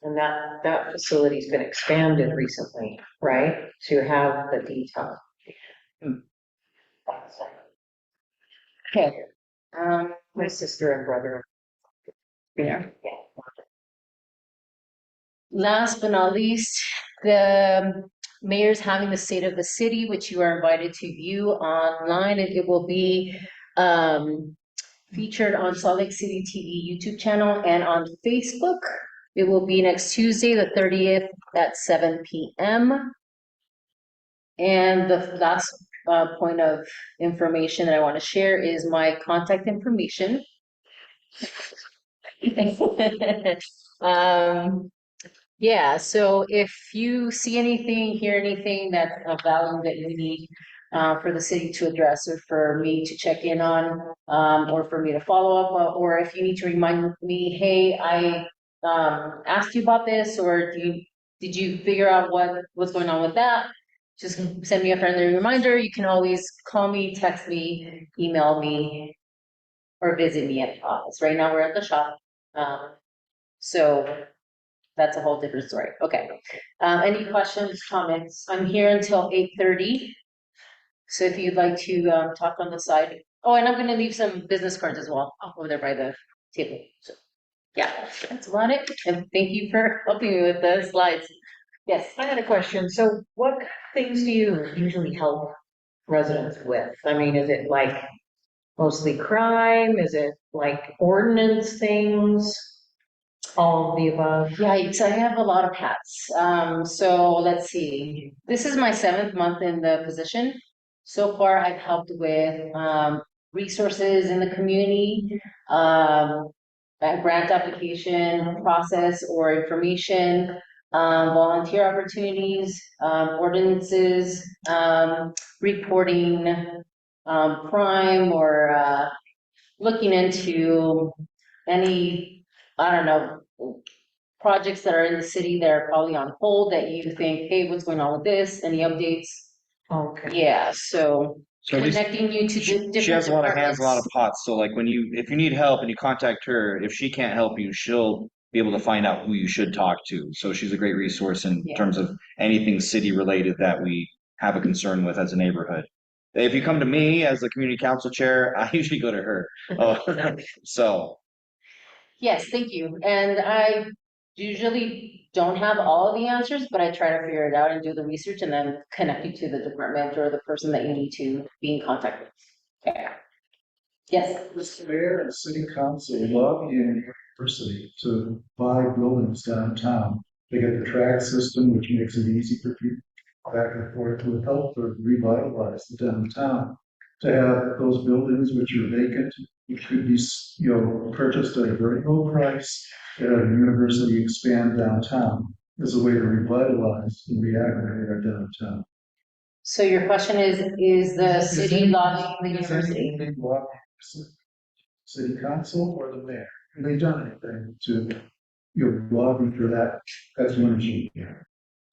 And that facility's been expanded recently, right? To have the detox. Okay. My sister and brother. Yeah. Last but not least, the mayor's having the state of the city, which you are invited to view online, and it will be featured on Salt Lake City TV YouTube channel and on Facebook. It will be next Tuesday, the 30th at 7 p.m. And the last point of information that I want to share is my contact information. Yeah, so if you see anything, hear anything that's of value that you need for the city to address, or for me to check in on, or for me to follow up, or if you need to remind me, hey, I asked you about this, or did you figure out what's going on with that? Just send me a friendly reminder. You can always call me, text me, email me, or visit me at the office. Right now we're at the shop. So that's a whole different story. Okay. Any questions, comments? I'm here until 8:30. So if you'd like to talk on the side. Oh, and I'm going to leave some business cards as well over there by the table. So yeah, that's about it. And thank you for helping me with the slides. Yes. I had a question. So what things do you usually help residents with? I mean, is it like mostly crime? Is it like ordinance things? All of the above? Yikes, I have a lot of hats. So let's see. This is my 7th month in the position. So far, I've helped with resources in the community, a grant application process or information, volunteer opportunities, ordinances, reporting crime, or looking into any, I don't know, projects that are in the city that are probably on hold that you think, hey, what's going on with this? Any updates? Okay. Yeah, so So at least connecting you to different she has a lot of hands, a lot of departments. pots. So like if you need help and you contact her, if she can't help you, she'll be able to find out who you should talk to. So she's a great resource in Yeah. terms of anything city related that we have a concern with as a neighborhood. If you come to me as the community council chair, I usually go to her. So Yes, thank you. And I usually don't have all of the answers, but I try to figure it out and do the research and then connect you to the department or the person that you need to be in contact with. Okay. Yes. Mr. Mayor and City Council lobbying university to buy buildings downtown. They get the track system, which makes it easy for people back and forth, to help to revitalize the downtown. To have those buildings which are vacant, which could be, purchased at a very low price, at a university expand downtown, is a way to revitalize and reactivate our downtown. So your question is the city lobbying the university? City council or the mayor? Have they done anything to lobby for that? That's one issue.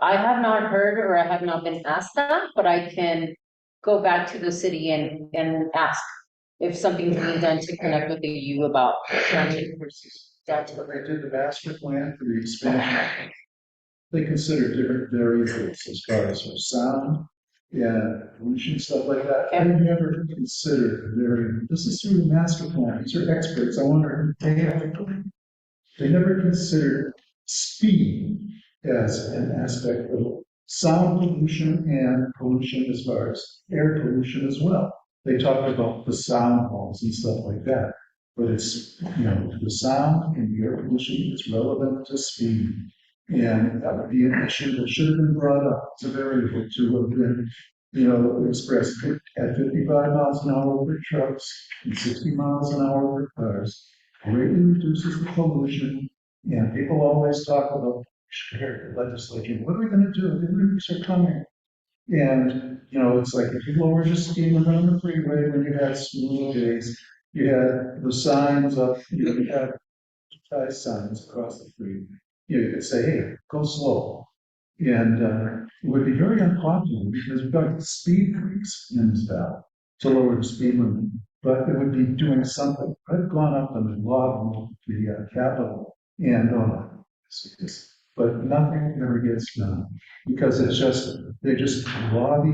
I have not heard, or I have not been asked that, but I can go back to the city and ask if something's being done to connect with the U about. They did the master plan for the expansion. They consider different variables as far as for sound, pollution, stuff like that. I never considered the variable. This is through the master plan. These are experts. I wonder if they never considered speed as an aspect of sound pollution and pollution as far as air pollution as well. They talked about the sound walls and stuff like that. but it's, the sound and the air pollution is relevant to speed. And that would be an issue that should have been brought up as a variable to have been, expressed at 55 miles an hour for trucks and 60 miles an hour for cars. Greatly reduces the pollution. And people always talk about legislation. What are we going to do? The Olympics are coming. And, it's like if you lower the speed limit on the freeway when you had school days, you had the signs up, you had signs across the freeway. You could say, hey, go slow. And it would be very unpopular because we've got speed creeps in this valley to lower the speed limit. But it would be doing something. I've gone up on the log of the Capitol and but nothing ever gets done because they just lobby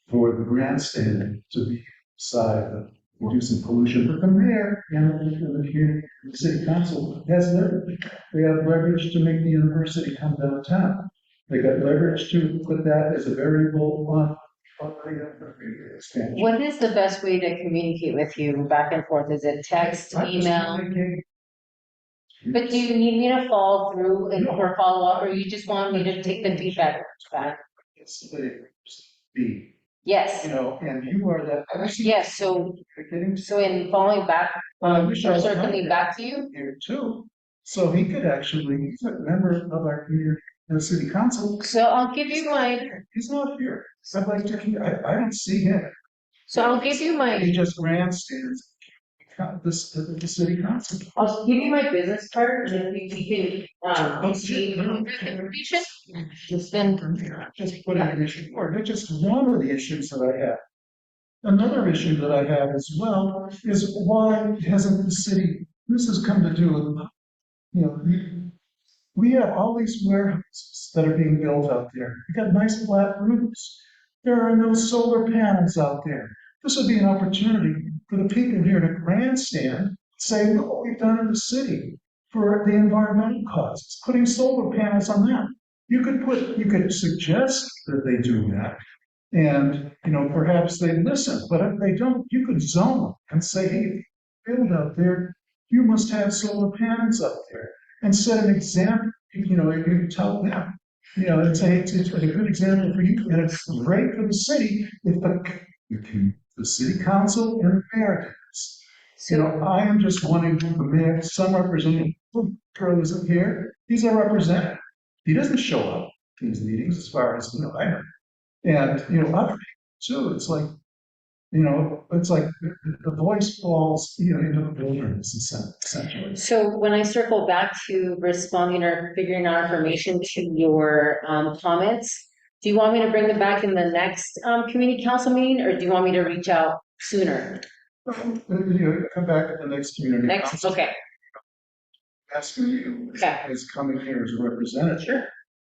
for the grandstand to be side of reducing pollution. But the mayor and the community, the city council has leverage. They have leverage to make the university come downtown. They got leverage to put that as a variable on the expansion. What is the best way to communicate with you back and forth? Is it text, email? But do you need me to follow through and or follow up, or you just want me to take the feedback back? It's the Yes. And you are that person. Yes, so in following back, or circling back to you? Here too. So he could actually, he's a member of our community, the city council. So I'll give you my. He's not here. I'd like to, I don't see him. So I'll give you my. He just grandstands the city council. I'll give you my business card, and if you can, see information. Just put an issue forward. That's just one of the issues that I have. Another issue that I have as well is why hasn't the city, this has come to do with, we have all these warehouses that are being built out there. We got nice flat roofs. There are no solar panels out there. This would be an opportunity for the people here to grandstand, say, look what we've done in the city for the environmental costs, putting solar panels on that. You could suggest that they do that. And, perhaps they listen, but if they don't, you could zone and say, hey, build out there, you must have solar panels up there. And set an example, you tell them, and say, it's a good example for you, and it's great for the city if the city council and the mayor does. I am just wanting the mayor, some representative, Crow isn't here, he's a representative. He doesn't show up to these meetings as far as, I know. And, other people too, it's like, the voice falls, into the wilderness essentially. So when I circle back to responding or figuring out information to your comments, do you want me to bring them back in the next community council meeting, or do you want me to reach out sooner? Come back at the next community council. Okay. Asking you as coming here as a representative. Sure.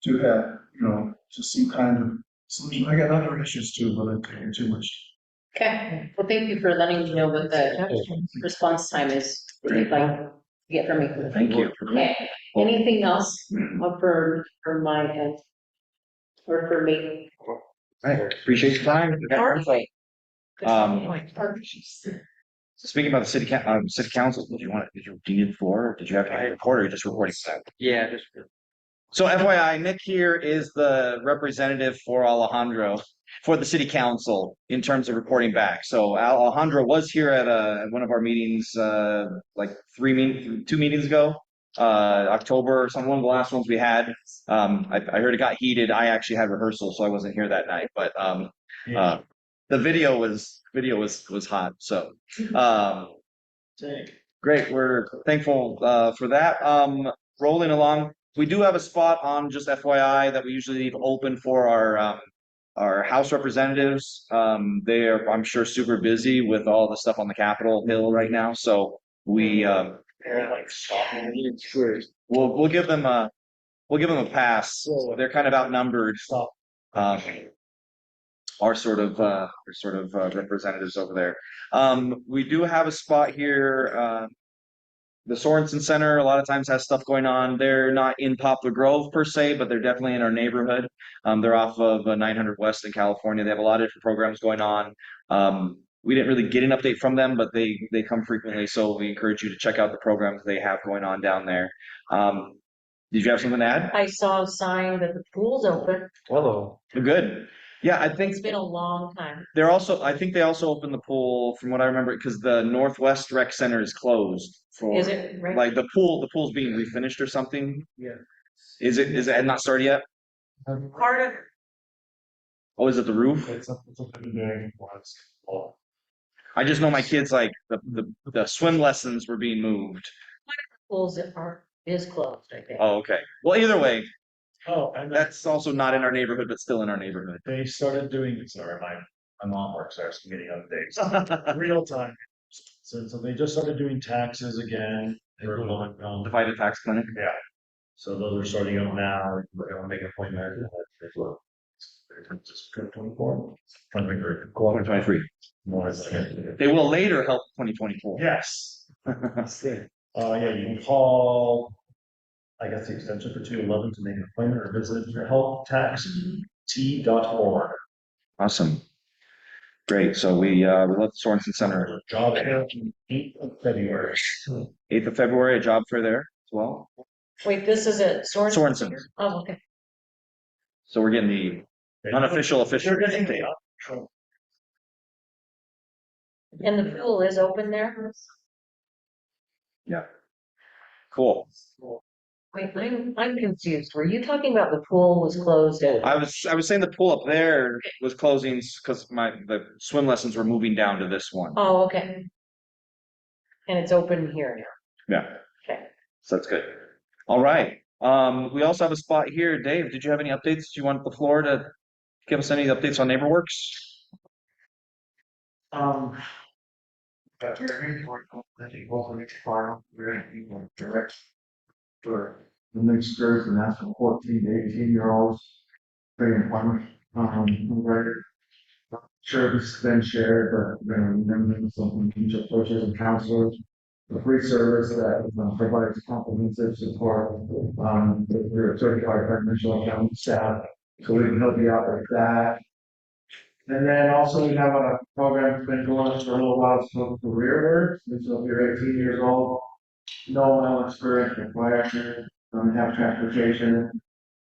To have, to see kind of solution. I got other issues too, but I'm taking too much. Okay, well, thank you for letting me know what the response time is that you'd like to get from me. Thank you. Okay, anything else for my end? Or for me? All right, appreciate your time. Perfect. So speaking about the city council, do you need the floor, or did you have to report, or you're just reporting that? Yeah, just. So FYI, Nick here is the representative for Alejandro for the city council in terms of reporting back. So Alejandro was here at one of our meetings, like 2 meetings ago, October or one of the last ones we had. I heard it got heated. I actually had rehearsal, so I wasn't here that night, but the video was hot. So great. We're thankful for that. Rolling along. We do have a spot on, just FYI, that we usually leave open for our House representatives. They are, I'm sure, super busy with all the stuff on the Capitol Hill right now. So we'll give them a pass. They're kind of outnumbered. Our sort of representatives over there. We do have a spot here. The Sorensen Center a lot of times has stuff going on. They're not in Poplar Grove per se, but they're definitely in our neighborhood. They're off of 900 West in California. They have a lot of different programs going on. we didn't really get an update from them, but they come frequently, so we encourage you to check out the programs they have going on down there. Did you have something to add? I saw a sign that the pool's open. Hello. Good. Yeah, I think It's been a long time. I think they also opened the pool from what I remember, because the Northwest Rec Center is closed for, Is it right? like the pool's being refinished or something. Yeah. Is it not started yet? Part of, Oh, is it the roof? It's something to do once. I just know my kids, like the swim lessons were being moved. pools is closed, I think. Oh, okay. Well, either way, Oh, and that's also not in our neighborhood, but still in our neighborhood. they started doing, sorry, my mom works there, so I'm getting updates, real time. So they just started doing taxes again. They were going, Divided tax clinic. yeah. So those are starting up now. We're gonna make an appointment. Just 24. 2023. More is it? They will later help 2024. Yes. Yeah, you can call, I guess, the extension for 211 to make an appointment or visit your healthtaxt.org. Awesome. Great. So we left the Sorensen Center. Job fair 8th of February. 8th of February, a job fair there as well. Wait, this is at Sorensen? Sorensen. Oh, okay. So we're getting the unofficial, official. They're getting the And the pool is open there? Yeah. Cool. Wait, I'm confused. Were you talking about the pool was closed? I was saying the pool up there was closing because the swim lessons were moving down to this one. Oh, okay. And it's open here now. Yeah. Okay. So that's good. All right. We also have a spot here. Dave, did you have any updates? Do you want the floor to give us any updates on NeighborWorks? That's very important. I think both of each file, we're gonna be direct for the next group, and that's from 14 to 18-year-olds. Very important. Right. Sure, this has been shared, but remember something each approaches and counselors. The free service that provides comprehensive support with your certified financial accounting staff, so we can help you out with that. And then also we have a program that's been going on for a little while, it's called Career Works. And so if you're 18 years old, no mental experience required, have transportation,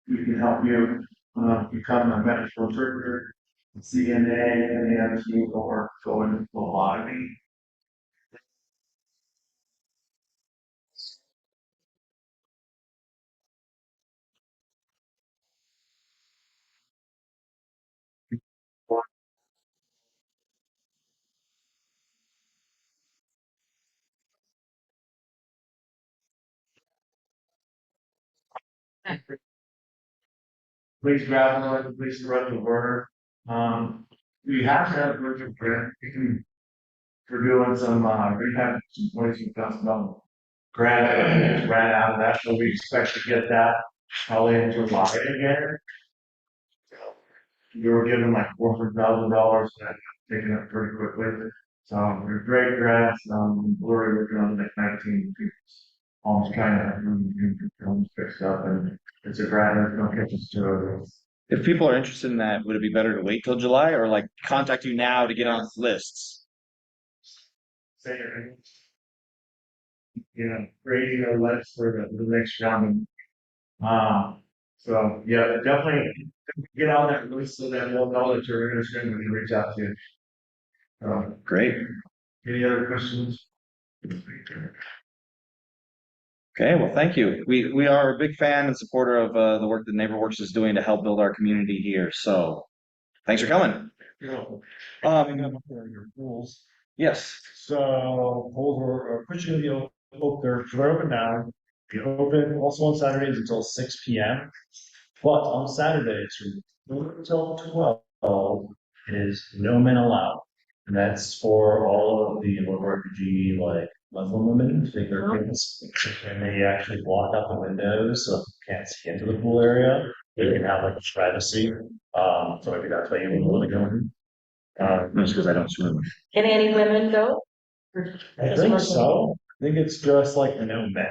we can help you become a medical interpreter, CNA, NAMC, or go into phlebotomy. Please grab one, please spread the word. We have to have a virtual grant. We're doing some rehab, some $22,000 grant, just ran out of that, so we expect to get that probably in July again. We were given like $400,000 and taken it pretty quickly. So we're great grants. We're working on like 19 people. Almost trying to almost fixed up, and it's a grant that's gonna catch us to it. If people are interested in that, would it be better to wait till July or like contact you now to get on lists? Say your name. Grading our lists for the next round. So yeah, definitely get on that list so that we'll know that you're interested when we reach out to you. Great. Any other questions? Okay, well, thank you. We are a big fan and supporter of the work that NeighborWorks is doing to help build our community here. So thanks for coming. Your pools. Yes. So pools are pushing the open. They're open now. Be open also on Saturdays until 6 p.m. But on Saturdays from 4 until 12 is no men allowed. And that's for all of the refugee, like Muslim women to take their kids. And they actually block out the windows so you can't see into the pool area. They can have like privacy. So maybe that's why you wouldn't want to go in. Just because I don't swim. Can any women go? I think so. I think it's just like no men.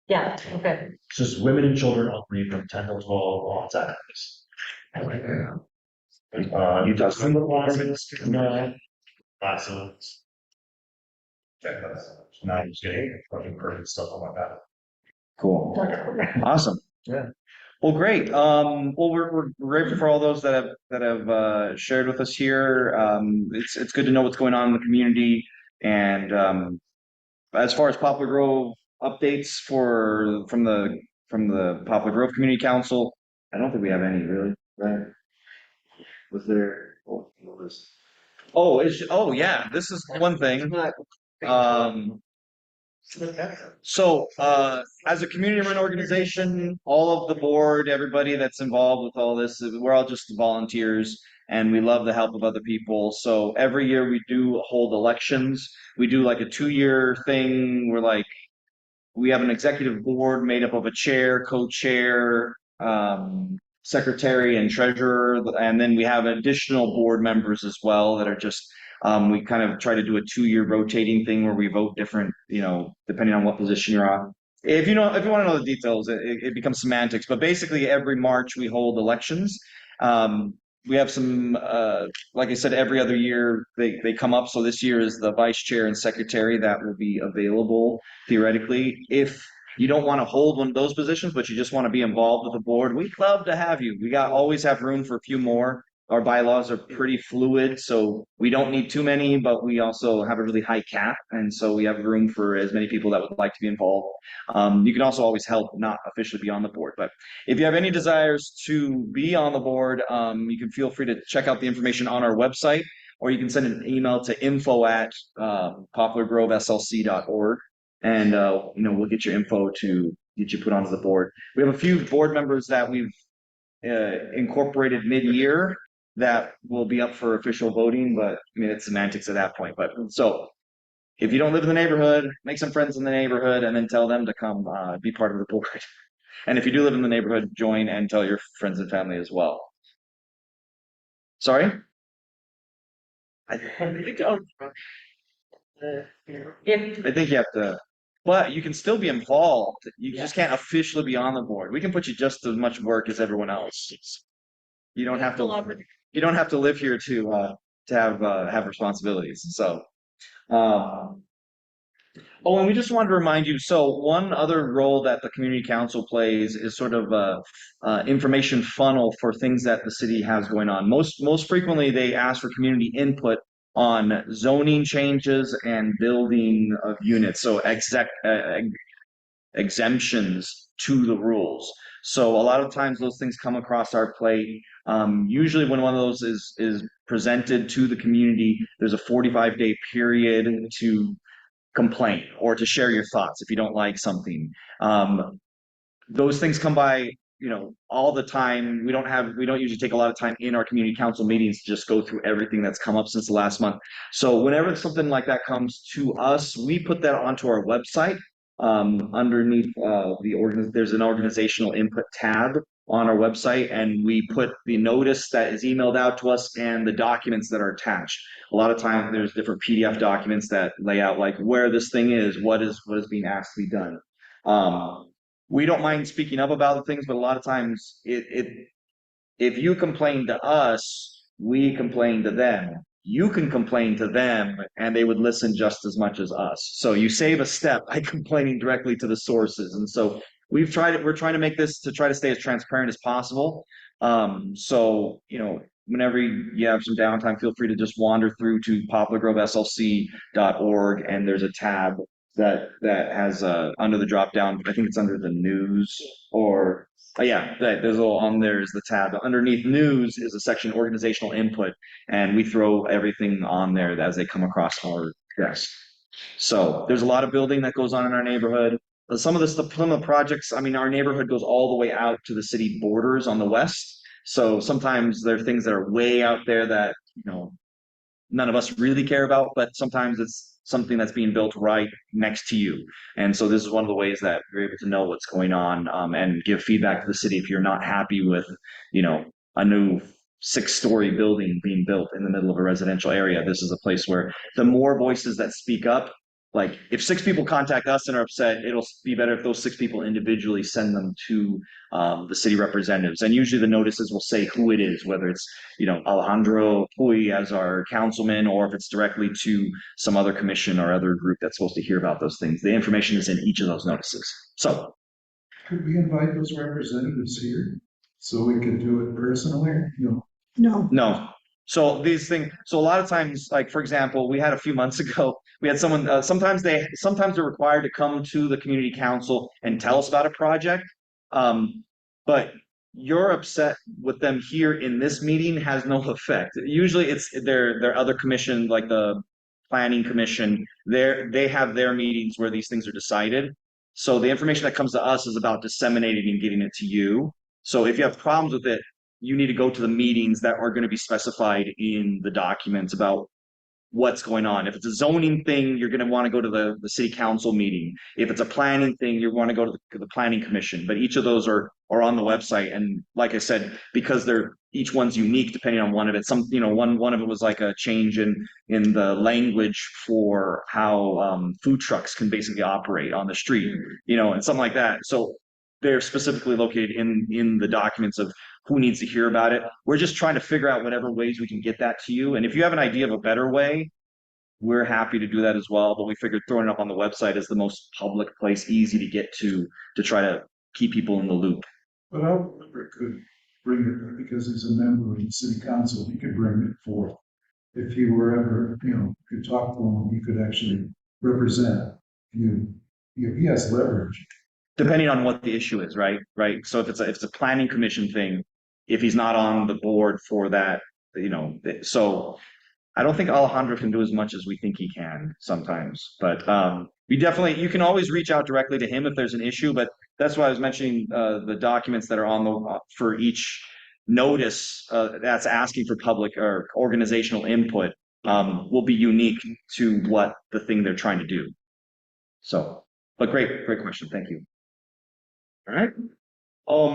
Yeah, okay. It's just women and children only from 10 to 12 on Saturdays. Utah swim classes, classes. Now he's getting fucking perfect stuff like that. Cool. Awesome. Yeah. Well, great. Well, we're grateful for all those that have shared with us here. It's good to know what's going on in the community. And as far as Poplar Grove updates from the Poplar Grove Community Council, I don't think we have any really, right? Was there? Oh, what was? Oh yeah, this is one thing. So, as a community-run organization, all of the board, everybody that's involved with all this, we're all just volunteers and we love the help of other people. So every year we do hold elections. We do like a 2-year thing. We have an executive board made up of a chair, co-chair, secretary and treasurer, and then we have additional board members as well that are just we kind of try to do a 2-year rotating thing where we vote different, depending on what position you're on. If you want to know the details, it becomes semantics, but basically every March we hold elections. We have some, like I said, every other year they come up. So this year is the vice chair and secretary that will be available theoretically. If you don't want to hold one of those positions, but you just want to be involved with the board, we'd love to have you. We always have room for a few more. Our bylaws are pretty fluid, so we don't need too many, but we also have a really high cap, and so we have room for as many people that would like to be involved. You can also always help not officially be on the board, but if you have any desires to be on the board, you can feel free to check out the information on our website, or you can send an email to info@poplargroveslc.org, and we'll get your info to get you put onto the board. We have a few board members that we've incorporated mid-year that will be up for official voting, but I mean it's semantics at that point. But so if you don't live in the neighborhood, make some friends in the neighborhood and then tell them to come be part of the board. And if you do live in the neighborhood, join and tell your friends and family as well. Sorry? I think you have to, but you can still be involved. You just can't officially be on the board. We can put you just as much work as everyone else. You don't have to. You don't have to live here to have responsibilities. So, oh, and we just wanted to remind you. So, one other role that the community council plays is sort of a information funnel for things that the city has going on. Most frequently, they ask for community input on zoning changes and building of units. So, exemptions to the rules. So a lot of times those things come across our plate. Usually when one of those is presented to the community, there's a 45-day period to complain or to share your thoughts if you don't like something. Those things come by, all the time. We don't usually take a lot of time in our community council meetings to just go through everything that's come up since the last month. So whenever something like that comes to us, we put that onto our website. Underneath there's an organizational input tab on our website, and we put the notice that is emailed out to us and the documents that are attached. A lot of times there's different PDF documents that lay out like where this thing is, what is being asked to be done. We don't mind speaking up about the things, but a lot of times if you complain to us, we complain to them. You can complain to them and they would listen just as much as us. So you save a step by complaining directly to the sources. And so we're trying to make this to try to stay as transparent as possible. So, whenever you have some downtime, feel free to just wander through to poplargroveslc.org, and there's a tab that has under the drop down, I think it's under the news or there's a little on there is the tab. Underneath news is a section organizational input, and we throw everything on there as they come across our desk. So there's a lot of building that goes on in our neighborhood. Some of the projects, I mean, our neighborhood goes all the way out to the city borders on the west. So sometimes there are things that are way out there that, none of us really care about, but sometimes it's something that's being built right next to you. And so this is one of the ways that you're able to know what's going on and give feedback to the city if you're not happy with, a new 6-story building being built in the middle of a residential area. This is a place where the more voices that speak up, like if 6 people contact us and are upset, it'll be better if those 6 people individually send them to the city representatives. And usually the notices will say who it is, whether it's, Alejandro Puy as our councilman, or if it's directly to some other commission or other group that's supposed to hear about those things. The information is in each of those notices. So Could we invite those representatives here so we could do it personally? No. no. So these things, so a lot of times, like for example, we had a few months ago, we had someone, sometimes they're required to come to the community council and tell us about a project. But you're upset with them here in this meeting has no effect. Usually it's their other commission, like the planning commission, they have their meetings where these things are decided. So the information that comes to us is about disseminating and getting it to you. So if you have problems with it, you need to go to the meetings that are going to be specified in the documents about what's going on. If it's a zoning thing, you're going to want to go to the city council meeting. If it's a planning thing, you want to go to the planning commission. But each of those are on the website. And like I said, because each one's unique depending on one of it. One of it was like a change in the language for how food trucks can basically operate on the street, and something like that. So they're specifically located in the documents of who needs to hear about it. We're just trying to figure out whatever ways we can get that to you. And if you have an idea of a better way, we're happy to do that as well. But we figured throwing it up on the website is the most public place, easy to get to try to keep people in the loop. But our member could bring it, because he's a member of the city council, he could bring it forth. If you were ever, could talk to him, he could actually represent you. He has leverage. Depending on what the issue is, right? Right. So if it's a planning commission thing, if he's not on the board for that, so I don't think Alejandro can do as much as we think he can sometimes. But you can always reach out directly to him if there's an issue. But that's why I was mentioning the documents that are on for each notice that's asking for public or organizational input will be unique to what the thing they're trying to do. So, but great question. Thank you. All right.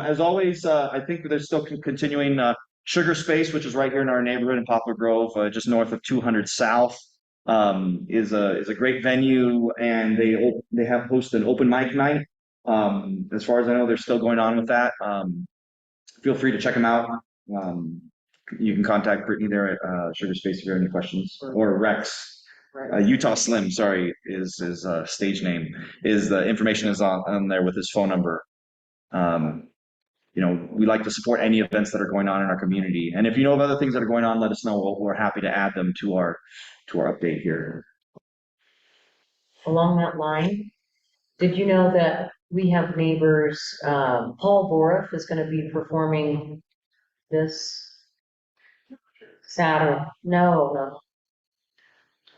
As always, I think there's still continuing Sugar Space, which is right here in our neighborhood in Poplar Grove, just north of 200 South, is a great venue, and they have hosted an open mic night. As far as I know, they're still going on with that. Feel free to check them out. You can contact Brittany there at Sugar Space if you have any questions, or Rex. Utah Slim, sorry, is his stage name. The information is on there with his phone number. We like to support any events that are going on in our community. And if you know of other things that are going on, let us know. We're happy to add them to our update here. Along that line, did you know that we have neighbors, Paul Boroff is going to be performing this Saturday? No.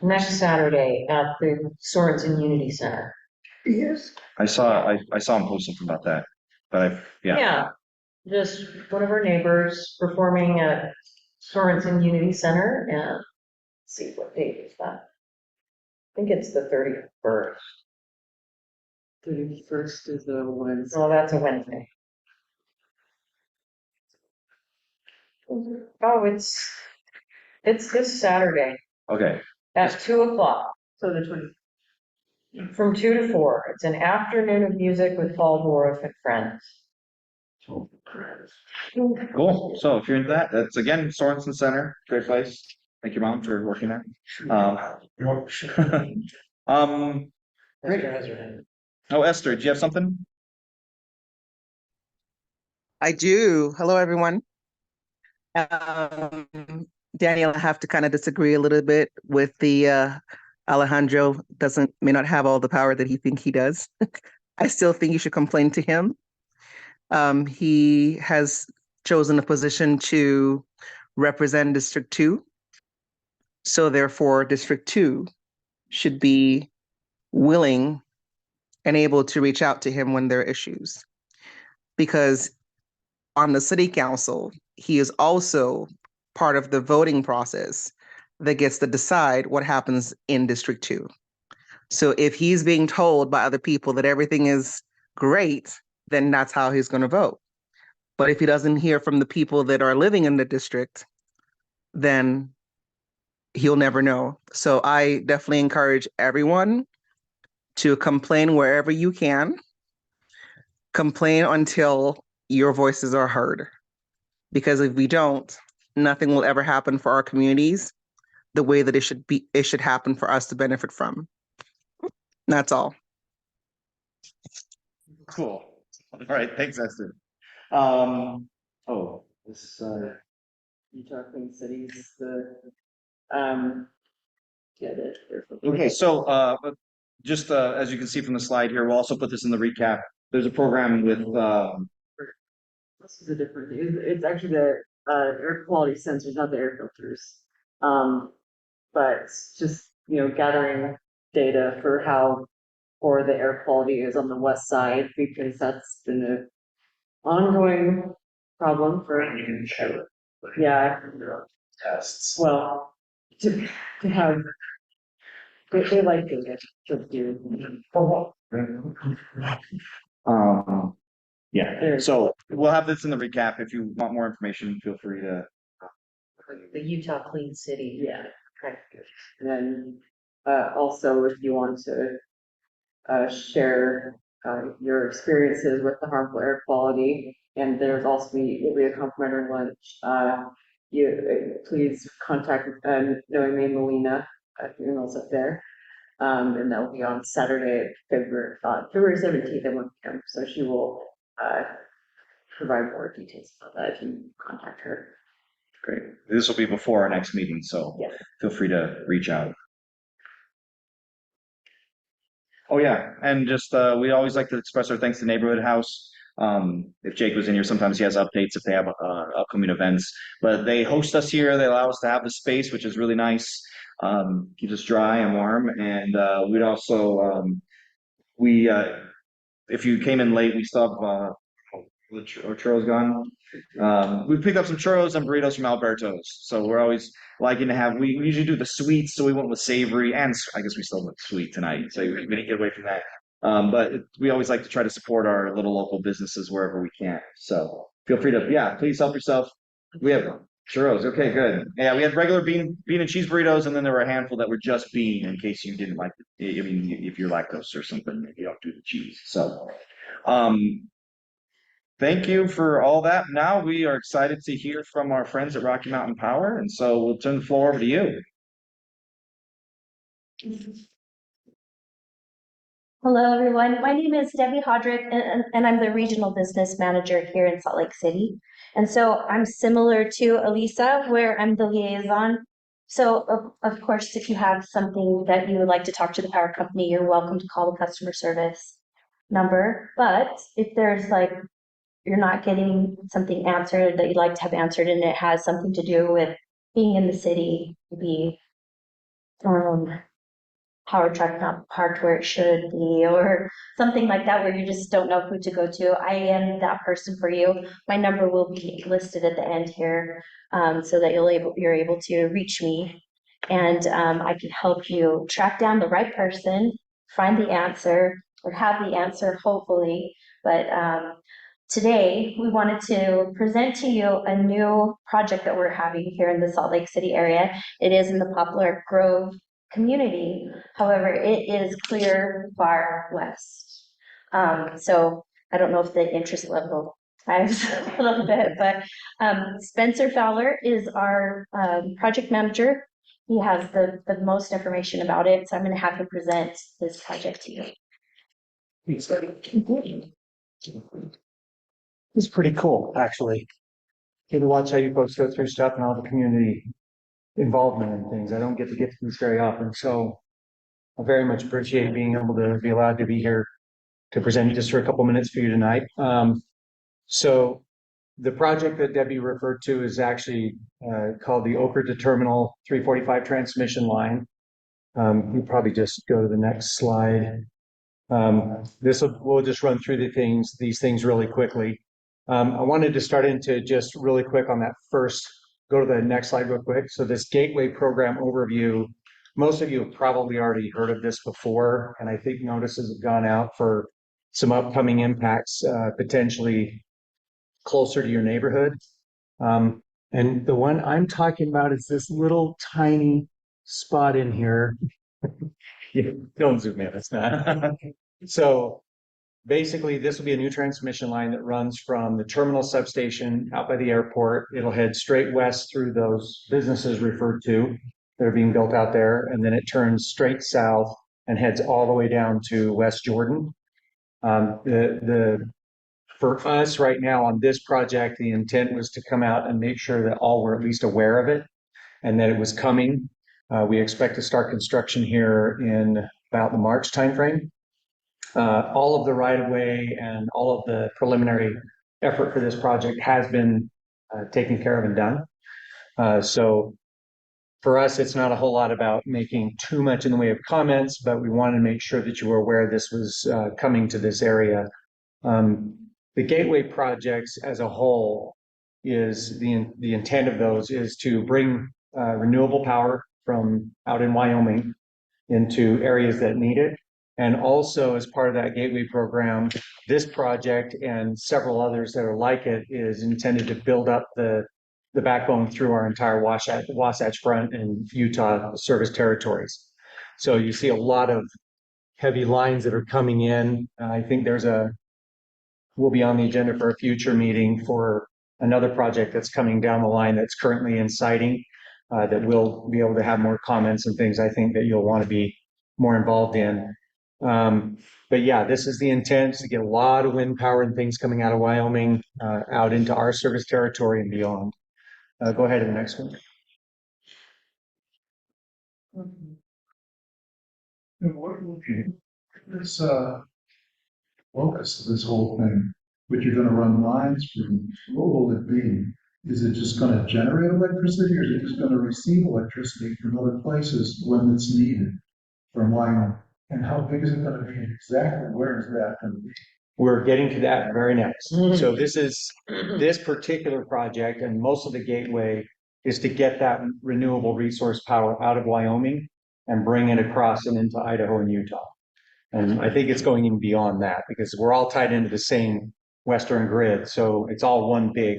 Next Saturday at the Sorensen Unity Center. Yes. I saw him post something about that, but Yeah, just one of our neighbors performing at Sorensen Unity Center, and let's see, what date is that? I think it's the 31st. 31st is a Wednesday. Oh, that's a Wednesday. Oh, it's this Saturday. Okay. At 2:00. So the 20th. From 2 to 4. It's an afternoon of music with Paul Boroff and friends. Cool. So if you're into that, that's again Sorensen Center, great place. Thank your mom for working there. Great. Oh, Esther, do you have something? I do. Hello, everyone. Daniel, I have to kind of disagree a little bit with the Alejandro may not have all the power that he thinks he does. I still think you should complain to him. He has chosen a position to represent District 2. So therefore, District 2 should be willing and able to reach out to him when there are issues. Because on the city council, he is also part of the voting process that gets to decide what happens in District 2. So if he's being told by other people that everything is great, then that's how he's going to vote. But if he doesn't hear from the people that are living in the district, then he'll never know. So I definitely encourage everyone to complain wherever you can. Complain until your voices are heard. Because if we don't, nothing will ever happen for our communities the way that it should happen for us to benefit from. That's all. Cool. All right, thanks, Esther. This Utah Queen Cities, okay, so just as you can see from the slide here, we'll also put this in the recap. There's a program with this is a different, it's actually the air quality sensors, not the air filters. But it's just, gathering data for how poor the air quality is on the west side, because that's been an ongoing problem for, yeah, Tests. well, to have, they like data to do. Yeah, so we'll have this in the recap. If you want more information, feel free to. The Utah Clean City. Yeah. Okay. And then also, if you want to share your experiences with the harmful air quality, and there's also will be a complimentary lunch. Please contact Noemi Molina, emails up there. And that will be on Saturday, February 17th at 1 p.m. So she will provide more details about that if you contact her. Great. This will be before our next meeting, so Yeah. feel free to reach out. Oh yeah, and just we always like to express our thanks to Neighborhood House. If Jake was in here, sometimes he has updates if they have upcoming events. But they host us here. They allow us to have the space, which is really nice. Keeps us dry and warm. And we'd also if you came in late, we still have churros gone. We picked up some churros and burritos from Alberto's. So we're always liking to have. We usually do the sweets, so we went with savory, and I guess we still went sweet tonight. So we're gonna get away from that. But we always like to try to support our little local businesses wherever we can. So feel free to, please help yourself. We have churros. Okay, good. Yeah, we had regular bean and cheese burritos, and then there were a handful that were just bean in case you didn't like it. I mean, if you're lactose or something, you don't do the cheese. So, thank you for all that. Now we are excited to hear from our friends at Rocky Mountain Power, and so we'll turn the floor over to you. Hello, everyone. My name is Debbie Hodrick, and I'm the regional business manager here in Salt Lake City. And so I'm similar to Alicia, where I'm the liaison. So, of course, if you have something that you would like to talk to the power company, you're welcome to call the customer service number. But if there's you're not getting something answered that you'd like to have answered, and it has something to do with being in the city, maybe power truck not parked where it should be, or something like that, where you just don't know who to go to, I am that person for you. My number will be listed at the end here, so that you're able to reach me, and I can help you track down the right person, find the answer, or have the answer, hopefully. But today, we wanted to present to you a new project that we're having here in the Salt Lake City area. It is in the Poplar Grove community. However, it is clear far west. So I don't know if the interest level dives a little bit, but Spencer Fowler is our project manager. He has the most information about it, so I'm going to have him present this project to you. It's pretty cool, actually. Get to watch how you folks go through stuff and all the community involvement and things. I don't get to this very often, so I very much appreciate being able to be allowed to be here to present just for a couple minutes for you tonight. So the project that Debbie referred to is actually called the Oquirrh to Terminal 345 transmission line. You probably just go to the next slide. We'll just run through these things really quickly. I wanted to start into just really quick on that first. Go to the next slide real quick. So this Gateway Program overview, most of you have probably already heard of this before, and I think notices have gone out for some upcoming impacts, potentially closer to your neighborhood. And the one I'm talking about is this little tiny spot in here Yeah, don't zoom in, it's not. So basically, this will be a new transmission line that runs from the terminal substation out by the airport. It'll head straight west through those businesses referred to that are being built out there, and then it turns straight south and heads all the way down to West Jordan. For us right now on this project, the intent was to come out and make sure that all were at least aware of it and that it was coming. We expect to start construction here in about the March timeframe. All of the right-of-way and all of the preliminary effort for this project has been taken care of and done. So for us, it's not a whole lot about making too much in the way of comments, but we wanted to make sure that you were aware this was coming to this area. The gateway projects as a whole is the intent of those is to bring renewable power from out in Wyoming into areas that need it. And also as part of that gateway program, this project and several others that are like it is intended to build up the backbone through our entire Wasatch Front and Utah service territories. So you see a lot of heavy lines that are coming in. I think we'll be on the agenda for a future meeting for another project that's coming down the line that's currently in siting that we'll be able to have more comments and things I think that you'll want to be more involved in. But yeah, this is the intent to get a lot of wind power and things coming out of Wyoming out into our service territory and beyond. Go ahead to the next one. And what will be this focus of this whole thing? But you're gonna run lines from, what will it be? Is it just gonna generate electricity, or is it just gonna receive electricity from other places when it's needed from Wyoming? And how big is it gonna be exactly? Where is that gonna be? We're getting to that very next. So this particular project and most of the gateway is to get that renewable resource power out of Wyoming and bring it across and into Idaho and Utah. And I think it's going even beyond that because we're all tied into the same Western grid. So it's all one big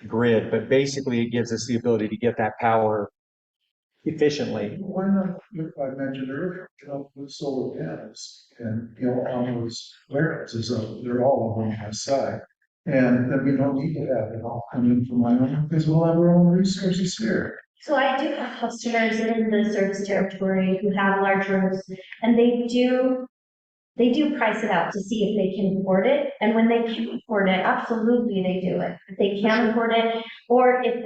grid, but basically it gives us the ability to get that power efficiently. Why not, if I mentioned earlier, with solar panels and, on those warehouses, they're all over on my side. And then we don't need to have it all come in from Wyoming because we'll have our own resources here. So I do have customers in the service territory who have large rooms, and they do price it out to see if they can afford it. And when they can afford it, absolutely they do it. If they can't afford it, or if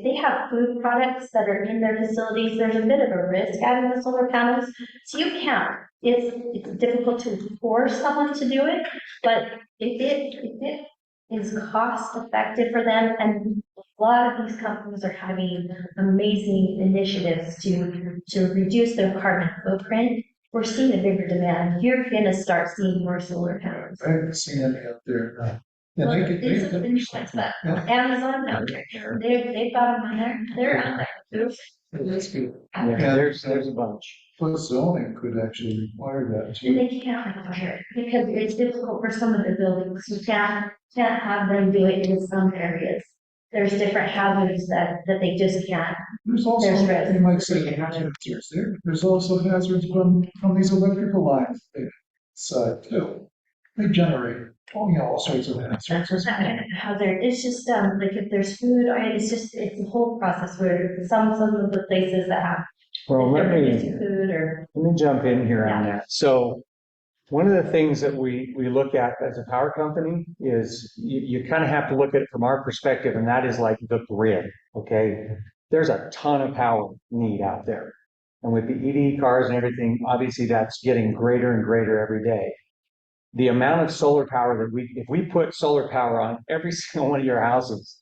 they have food products that are in their facilities, there's a bit of a risk adding the solar panels. So you can't. It's difficult to force someone to do it, but if it is cost effective for them, and a lot of these companies are having amazing initiatives to reduce their carbon footprint. We're seeing a bigger demand. You're going to start seeing more solar panels. I haven't seen any out there now. Well, it's a new ones, but Amazon out there. They've got them on there. They're out there. That's good. Yeah, there's a bunch. Plus zoning could actually require that too. And they can't require it because it's difficult for some of the buildings. You can't have them do it in some areas. There's different hazards that they just can't. There's also, you might say, there's also hazards from these electrical lines side too. They generate all sorts of hazards. Hazard. It's just like if there's food, it's a whole process where some of the places that have let me jump in here on that. So one of the things that we look at as a power company is you kind of have to look at it from our perspective, and that is like the grid, okay? There's a ton of power need out there. And with the EV cars and everything, obviously that's getting greater and greater every day. The amount of solar power if we put solar power on every single one of your houses,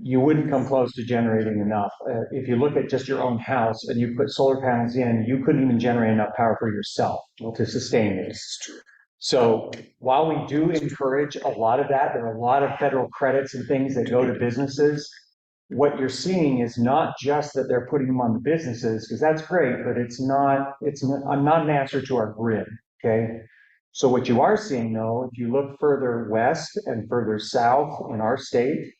you wouldn't come close to generating enough. If you look at just your own house and you put solar panels in, you couldn't even generate enough power for yourself to sustain it. So while we do encourage a lot of that, there are a lot of federal credits and things that go to businesses. What you're seeing is not just that they're putting them on the businesses, because that's great, but it's not an answer to our grid, okay? So what you are seeing though, if you look further west and further south in our state,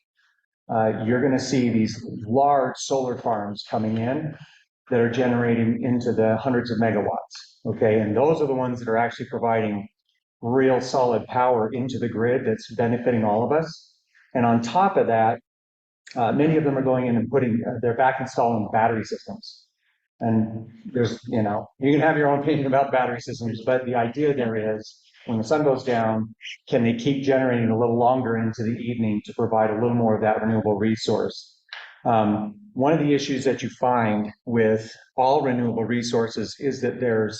you're going to see these large solar farms coming in. that are generating into the hundreds of megawatts. Okay, and those are the ones that are actually providing real solid power into the grid that's benefiting all of us. And on top of that, many of them are going in and they're back installing battery systems. And there's, you can have your own opinion about battery systems, but the idea there is when the sun goes down, can they keep generating a little longer into the evening to provide a little more of that renewable resource? One of the issues that you find with all renewable resources is that there's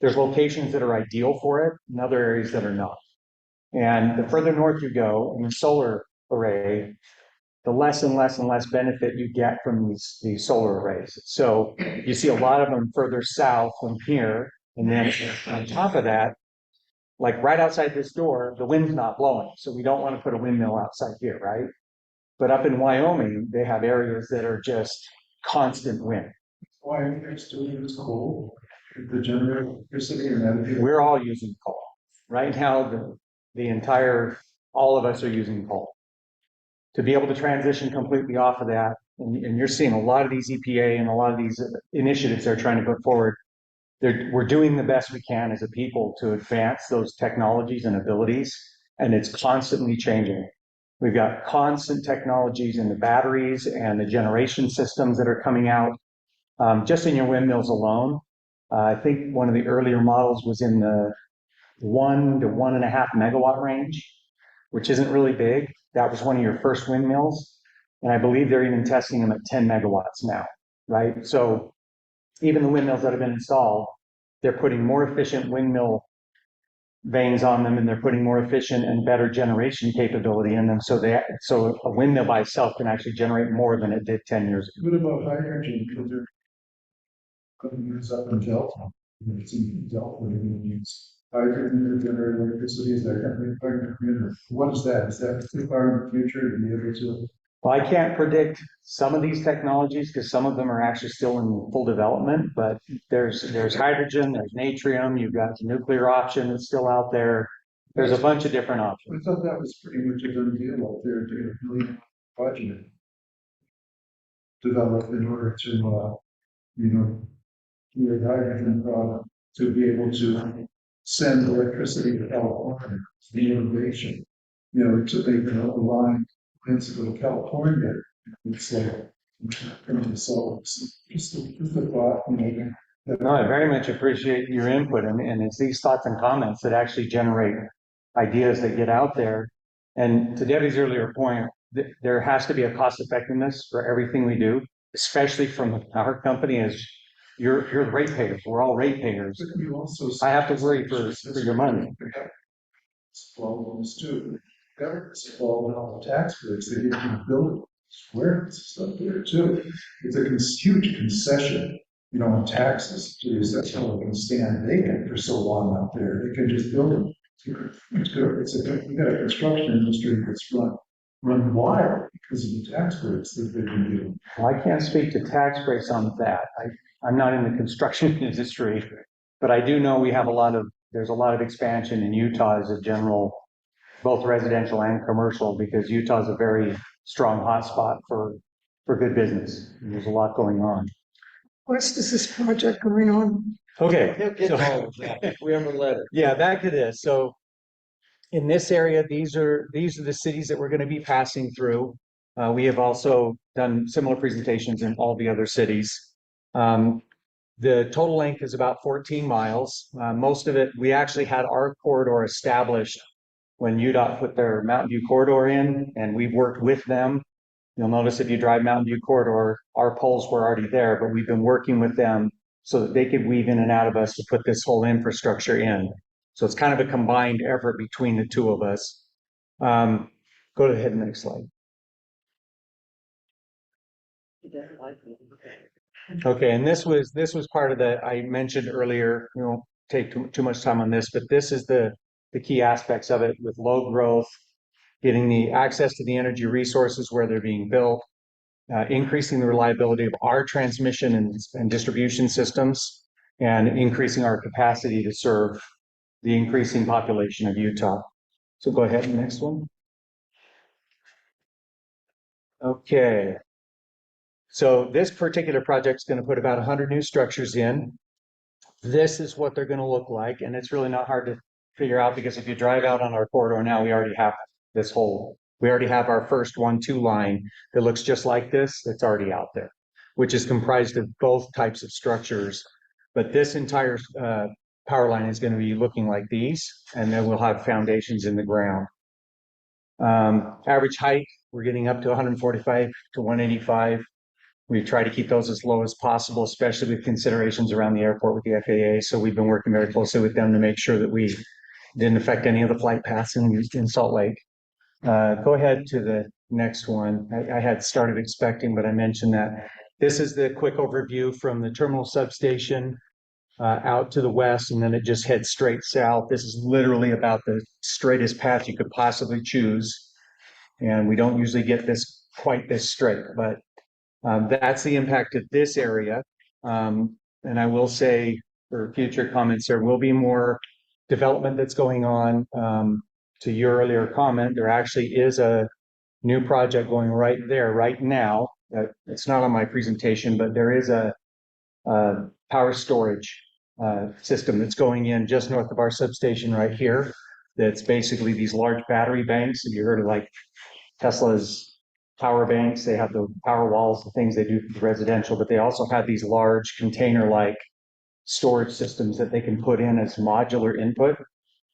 locations that are ideal for it and other areas that are not. And the further north you go in the solar array, the less and less and less benefit you get from these solar arrays. So you see a lot of them further south from here. And then on top of that, like right outside this door, the wind's not blowing. So we don't want to put a windmill outside here, right? But up in Wyoming, they have areas that are just constant wind. Wyoming is still use coal to generate electricity, and that we're all using coal. Right now, all of us are using coal. To be able to transition completely off of that, and you're seeing a lot of these EPA and a lot of these initiatives they're trying to put forward, we're doing the best we can as a people to advance those technologies and abilities, and it's constantly changing. We've got constant technologies in the batteries and the generation systems that are coming out. Just in your windmills alone, I think one of the earlier models was in the 1 to 1.5 megawatt range, which isn't really big. That was one of your first windmills. And I believe they're even testing them at 10 megawatts now, right? So even the windmills that have been installed, they're putting more efficient windmill vanes on them, and they're putting more efficient and better generation capability in them. So a windmill by itself can actually generate more than it did 10 years ago. What about hydrogen? Because they're going to use up in Delta. It's in Delta, they're going to use hydrogen to generate electricity. Is that going to be what is that? Is that too far in the future to be able to? Well, I can't predict some of these technologies because some of them are actually still in full development, but there's hydrogen, there's natrium, you've got the nuclear option that's still out there. There's a bunch of different options. I thought that was pretty much a done deal out there to get a million budget developed in order to, the hydrogen product to be able to send electricity to California. The innovation, to make a line into California. It's like, so just a thought, No, I very much appreciate your input, and it's these thoughts and comments that actually generate ideas that get out there. And to Debbie's earlier point, there has to be a cost effectiveness for everything we do, especially from our company as you're the ratepayers. We're all ratepayers. I have to worry for your money. Problems too. Government's involved in all the tax breaks they give you building squares stuff there too. It's a huge concession, on taxes. Geez, that's how they can stand vacant for so long out there. They can just build them. It's good. We got a construction industry that's run wild because of the tax breaks that they've been given. Well, I can't speak to tax breaks on that. I'm not in the construction industry, but I do know there's a lot of expansion in Utah as a general, both residential and commercial, because Utah is a very strong hotspot for good business. And there's a lot going on. West is this project going on? Okay. We have a letter. Yeah, back to this. So in this area, these are the cities that we're going to be passing through. We have also done similar presentations in all the other cities. The total length is about 14 miles. Most of it, we actually had our corridor established when UDOT put their Mountain View corridor in, and we've worked with them. You'll notice if you drive Mountain View corridor, our poles were already there, but we've been working with them so that they could weave in and out of us to put this whole infrastructure in. So it's kind of a combined effort between the two of us. Go to the next slide. Okay, and this was part of I mentioned earlier, we won't take too much time on this, but this is the key aspects of it with low growth, getting the access to the energy resources where they're being built, increasing the reliability of our transmission and distribution systems, and increasing our capacity to serve the increasing population of Utah. So go ahead, next one. Okay. So this particular project is going to put about 100 new structures in. This is what they're going to look like, and it's really not hard to figure out because if you drive out on our corridor now, we already have we already have our first 1-2 line that looks just like this. That's already out there, which is comprised of both types of structures. But this entire power line is going to be looking like these, and then we'll have foundations in the ground. Average height, we're getting up to 145 to 185. We try to keep those as low as possible, especially with considerations around the airport with the FAA. So we've been working very closely with them to make sure that we didn't affect any of the flight paths in Salt Lake. Go ahead to the next one. I had started expecting, but I mentioned that this is the quick overview from the terminal substation out to the west, and then it just heads straight south. This is literally about the straightest path you could possibly choose. And we don't usually get this quite this straight, but that's the impact of this area. And I will say for future comments, there will be more development that's going on. To your earlier comment, there actually is a new project going right there right now. It's not on my presentation, but there is a power storage system that's going in just north of our substation right here. That's basically these large battery banks. Have you heard of like Tesla's power banks? They have the power walls, the things they do for residential, but they also have these large container-like storage systems that they can put in as modular input.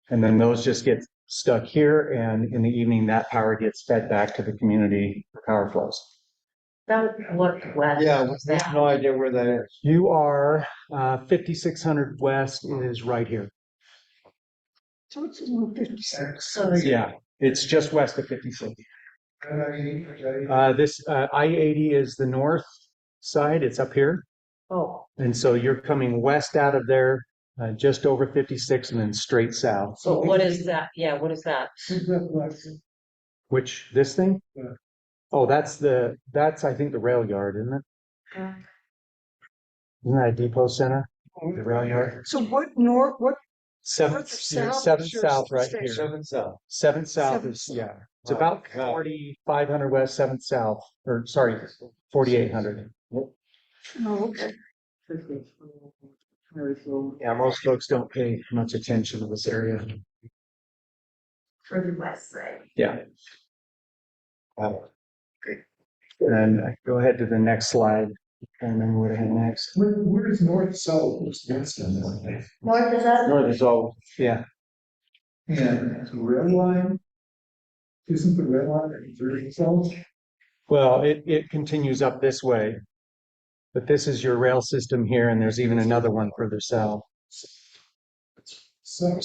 And then those just get stuck here. And in the evening, that power gets fed back to the community for power flows. That look west. Yeah, we have no idea where that is. You are 5600 west is right here. So it's 156. Yeah, it's just west of 56. This I-80 is the north side. It's up here. Oh. And so you're coming west out of there, just over 56 and then straight south. So what is that? Yeah, what is that? Which, this thing? Oh, that's I think the rail yard, isn't it? Isn't that a depot center? The rail yard? So what Seventh south right here. Seventh south is, yeah. It's about 4,500 west, 7th south, or sorry, 4,800. Oh, okay. Yeah, most folks don't pay much attention to this area. For the west side. Yeah. And go ahead to the next slide. I can't remember what I had next. Where is north, south, west? North is up? North is all, yeah. And the red line, isn't the red line at 30 south? Well, it continues up this way. But this is your rail system here, and there's even another one further south. So,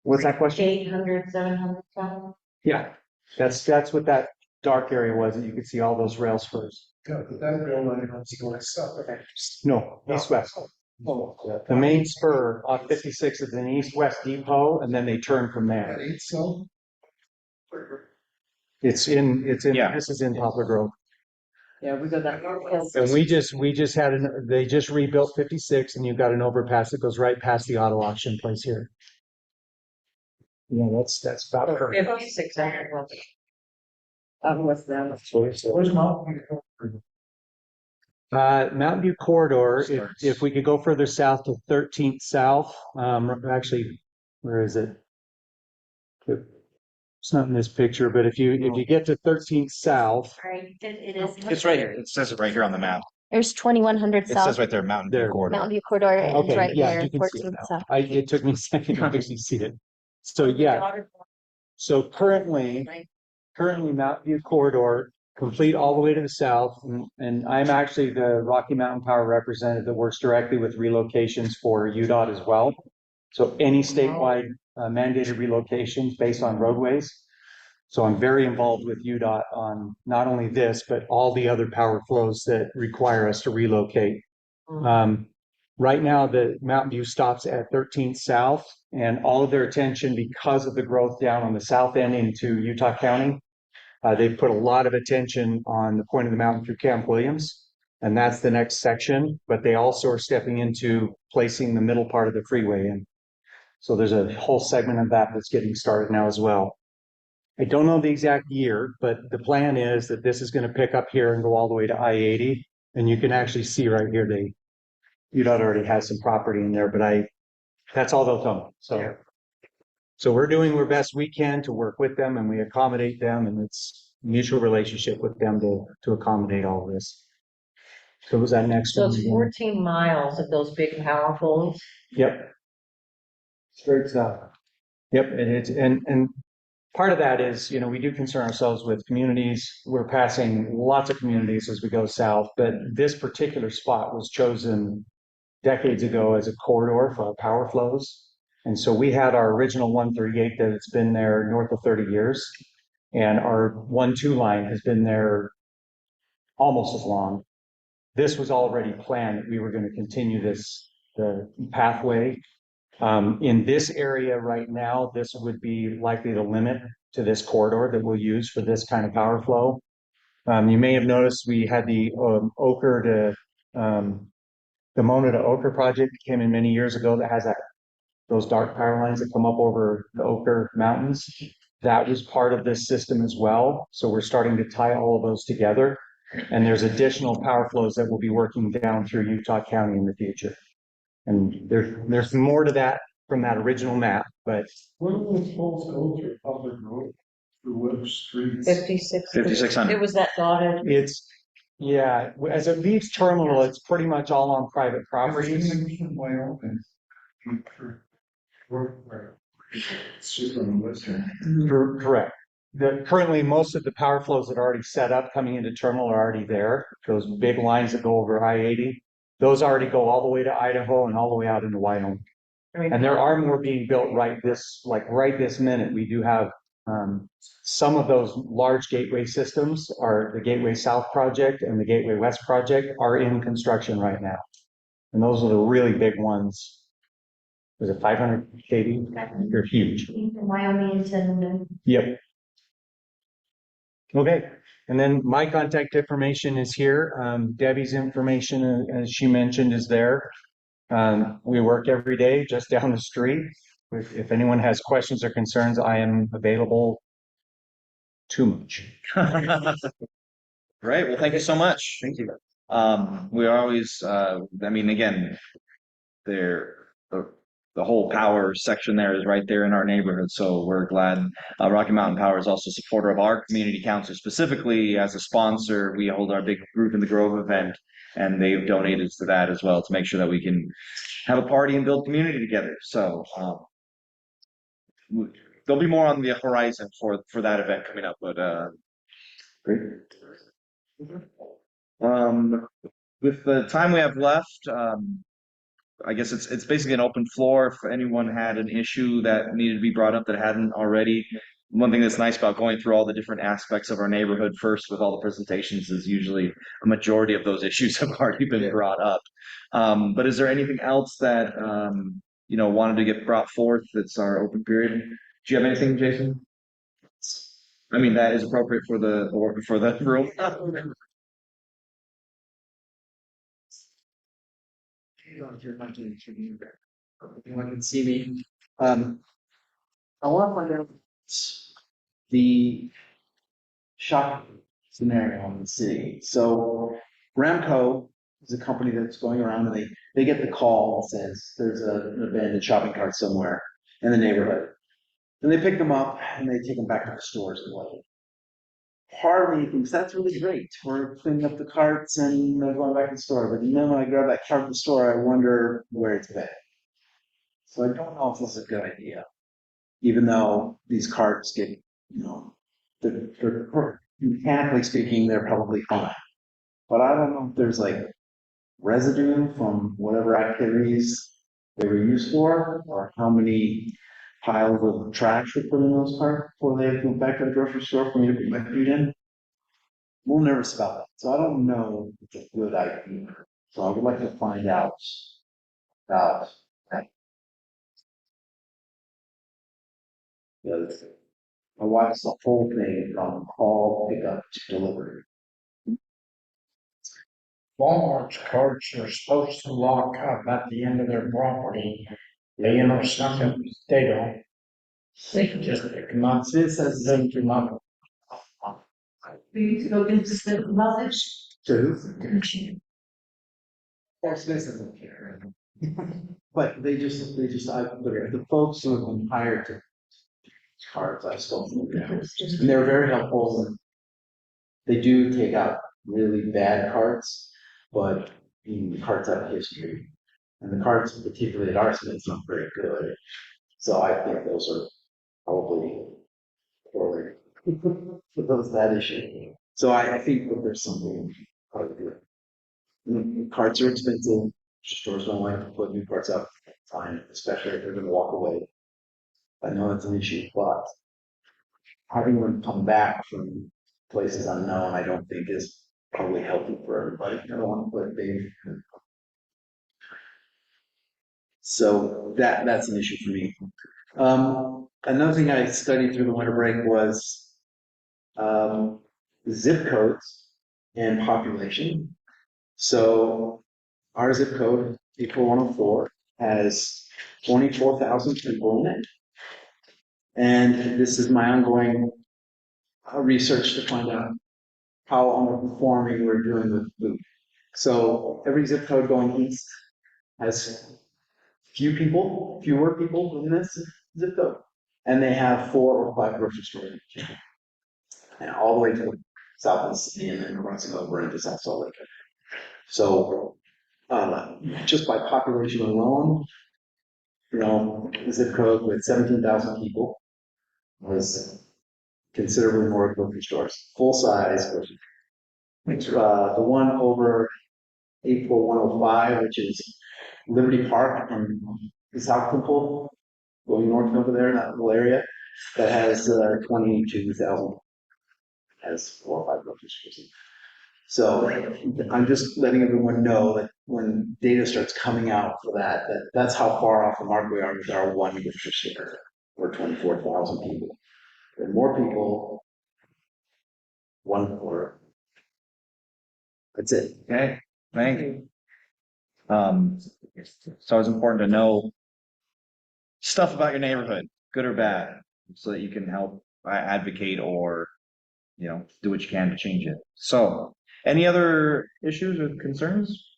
What's that question? 800, 700 south? Yeah, that's what that dark area was, and you could see all those rail spurs. yeah, but that rail line runs going south. No, east-west. The main spur off 56 is an east-west depot, and then they turn from there. At 8 south? It's in, this is in Poplar Grove. Yeah, we got that. And we just had they just rebuilt 56, and you've got an overpass that goes right past the auto auction place here. Yeah, that's about perfect. 5600. What's that? Where's Mountain View? Mountain View corridor, if we could go further south to 13th South, actually, where is it? It's not in this picture, but if you get to 13th South. Right, it is. It's right here. It says it right here on the map. There's 2100 It south. says right there, Mountain View corridor. Mountain View corridor is Okay, right yeah, here, you can see it 14th now. south. It took me a second to actually see it. So yeah, so currently Mountain View corridor, complete all the way to the south. And I'm actually the Rocky Mountain Power representative that works directly with relocations for UDOT as well. So any statewide mandated relocations based on roadways. So I'm very involved with UDOT on not only this, but all the other power flows that require us to relocate. Right now, the Mountain View stops at 13th South, and all of their attention, because of the growth down on the south end into Utah County, they've put a lot of attention on the point of the mountain through Camp Williams, and that's the next section. But they also are stepping into placing the middle part of the freeway in. So there's a whole segment of that that's getting started now as well. I don't know the exact year, but the plan is that this is going to pick up here and go all the way to I-80. And you can actually see right here, UDOT already has some property in there, but that's all they'll tell me. So we're doing our best we can to work with them, and we accommodate them, and it's mutual relationship with them to accommodate all of this. So was that next So one? it's 14 miles of those big powerfuls. Yep. Straight south. Yep, and part of that is, we do concern ourselves with communities. We're passing lots of communities as we go south, but this particular spot was chosen decades ago as a corridor for our power flows. And so we had our original 138 that it's been there north of 30 years. And our 1-2 line has been there almost as long. This was already planned that we were going to continue the pathway. In this area right now, this would be likely the limit to this corridor that we'll use for this kind of power flow. You may have noticed we had the Oquirrh the Mona to Oquirrh project came in many years ago that has those dark power lines that come up over the Oquirrh Mountains. That was part of this system as well. So we're starting to tie all of those together. And there's additional power flows that will be working down through Utah County in the future. And there's more to that from that original map, but Where do those poles go through public road? Through what streets? 5600. It was that dotted. Yeah, as it leaves terminal, it's pretty much all on private properties. It's just on the list here. Correct. Currently, most of the power flows that are already set up coming into terminal are already there. Those big lines that go over I-80, those already go all the way to Idaho and all the way out into Wyoming. And there are more being built right this minute. We do have some of those large gateway systems are the Gateway South project and the Gateway West project are in construction right now. And those are the really big ones. Was it 500 kV? They're huge. Wyoming and Yep. Okay. And then my contact information is here. Debbie's information, as she mentioned, is there. We work every day just down the street. If anyone has questions or concerns, I am available too much. Great. Well, thank you so much. Thank you. We are always, again, the whole power section there is right there in our neighborhood. So we're glad Rocky Mountain Power is also a supporter of our community council, specifically as a sponsor. We hold our big Group in the Grove event, and they've donated to that as well to make sure that we can have a party and build community together. So there'll be more on the horizon for that event coming up, but great. With the time we have left, I guess it's basically an open floor if anyone had an issue that needed to be brought up that hadn't already. One thing that's nice about going through all the different aspects of our neighborhood first with all the presentations is usually a majority of those issues have already been brought up. But is there anything else that wanted to get brought forth that's our open period? Do you have anything, Jason? That is appropriate for the room. Anyone can see me. I want to find out the shopping scenario in the city. So Ramco is a company that's going around and they get the call that says there's an abandoned shopping cart somewhere in the neighborhood. And they pick them up and they take them back to the stores and whatever. Part of me thinks that's really great. We're cleaning up the carts and they're going back to the store. But then when I grab that cart from the store, I wonder where it's been. So I don't know if this is a good idea. Even though these carts get, they're mechanically speaking, they're probably fine. But I don't know if there's like residue from whatever activities they were used for, or how many piles of trash were put in those carts before they went back to the grocery store for me to put my food in. I'm a little nervous about that. So I don't know if it's a good idea. So I would like to find out about that. I watched the whole thing from call, pickup to delivery. Walmart's carts are supposed to lock up at the end of their property. They sometimes they don't. Marxist has done to Mark. We need to go into the knowledge. Marxist isn't here. But the folks who have been hired to cards, I still think, and they're very helpful. And they do take out really bad cards, but the cards have history. And the cards, particularly at Arsene, it's not very good. So I think those are probably for those that issue. So I think that there's something probably good. Cards are expensive. Stores don't like to put new cards up. Fine, especially if they're going to walk away. I know it's an issue, but having them come back from places unknown, I don't think is probably healthy for everybody. I don't want to put big. So that's an issue for me. Another thing I studied through the winter break was zip codes and population. So our zip code, 84104, has 24,000 people in it. And this is my ongoing research to find out how underperforming we're doing with food. So every zip code going east has fewer people in this zip code, and they have 4 or 5 grocery stores, and all the way to south of the city, and then crossing over into South Salt Lake. So just by population alone, the zip code with 17,000 people was considerably more grocery stores, full size grocery stores. The one over 84105, which is Liberty Park and the South Temple, going north over there in that little area, that has 22,000, has 4 or 5 grocery stores. So I'm just letting everyone know that when data starts coming out for that's how far off the mark we are with our one grocery store for 24,000 people. There are more people, 1/4. That's it. Okay, thank you. It's always important to know stuff about your neighborhood, good or bad, so that you can help advocate or, do what you can to change it. So, any other issues or concerns?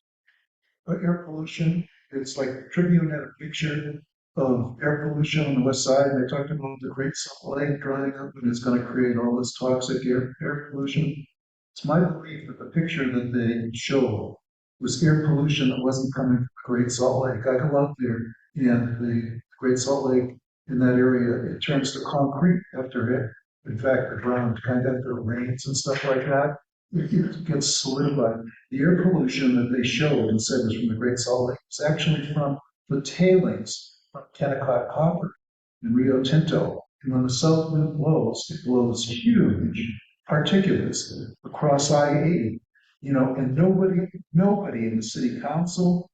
Air pollution, it's like Tribune had a picture of air pollution on the west side, and they talked about the Great Salt Lake drying up, and it's gonna create all this toxic air pollution. It's my belief that the picture that they showed was air pollution that wasn't coming from the Great Salt Lake. I go out there, and the Great Salt Lake in that area, it turns to concrete after it. In fact, the ground kind of after it rains and stuff like that, it gets solidified. The air pollution that they showed and said was from the Great Salt Lake is actually from the tailings from Kennecott Copper and Rio Tinto. And when the south wind blows, it blows huge particulates across I-80, and nobody in the city council,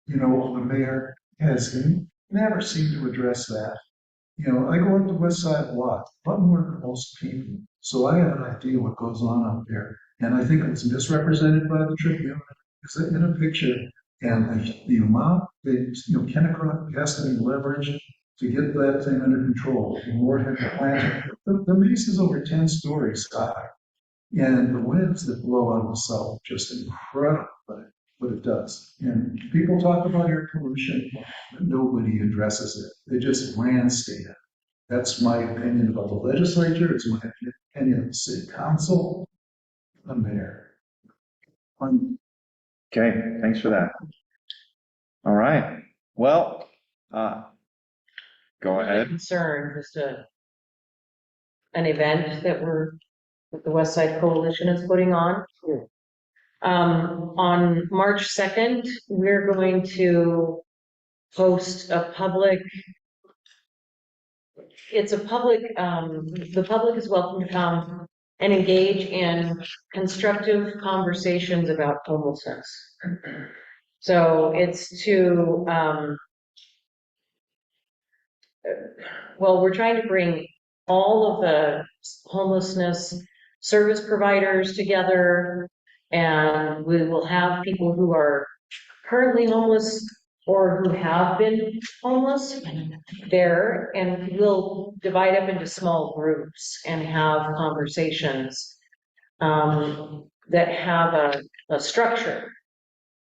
the mayor has never seemed to address that. I go up the west side a lot more than most people. So I have an idea what goes on out there. And I think it's misrepresented by the Tribune. It's in a picture, and the amount that, Kennecott has to be leveraged to get that thing under control. The more had planted. The base is over 10 stories high. And the winds that blow out of the south, just incredible what it does. And people talk about air pollution, but nobody addresses it. They just landscape it. That's my opinion about the legislature. It's my opinion of the city council. The mayor. Okay, thanks for that. All right. Well, go ahead. Concern, an event that the West Side Coalition is putting on. On March 2nd, we're going to host the public is welcome to come and engage in constructive conversations about homelessness. So it's to, we're trying to bring all of the homelessness service providers together, and we will have people who are currently homeless or who have been homeless there, and we'll divide up into small groups and have conversations that have a structure.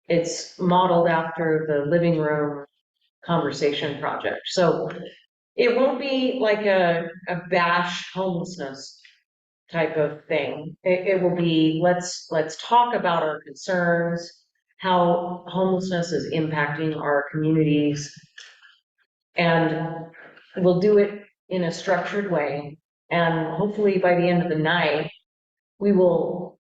It's modeled after the living room conversation project. So it won't be like a bash homelessness type of thing. It will be, let's talk about our concerns, how homelessness is impacting our communities. And we'll do it in a structured way. And hopefully by the end of the night, we will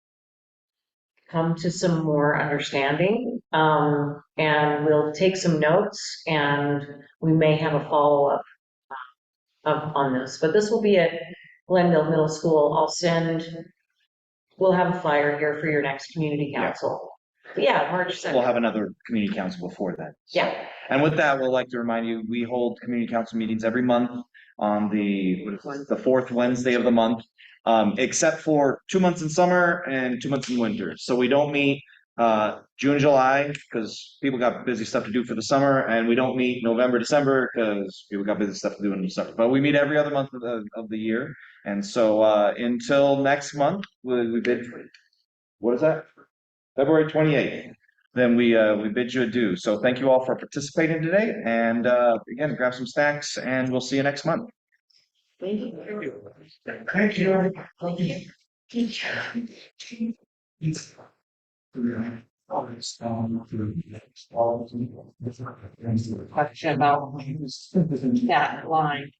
come to some more understanding. And we'll take some notes, and we may have a follow-up on this. But this will be at Glenville Middle School. We'll have a flyer here for your next community council. Yeah, March 2nd. We'll have another community council before that. Yeah. And with that, we'll like to remind you, we hold community council meetings every month on the fourth Wednesday of the month, except for 2 months in summer and 2 months in winter. So we don't meet June, July, because people got busy stuff to do for the summer, and we don't meet November, December, because people got busy stuff to do in the summer. But we meet every other month of the year. And so until next month, we bid, what is that? February 28th. Then we bid you adieu. So thank you all for participating today. And again, grab some snacks, and we'll see you next month. Thank you. Thank you. Question about that line.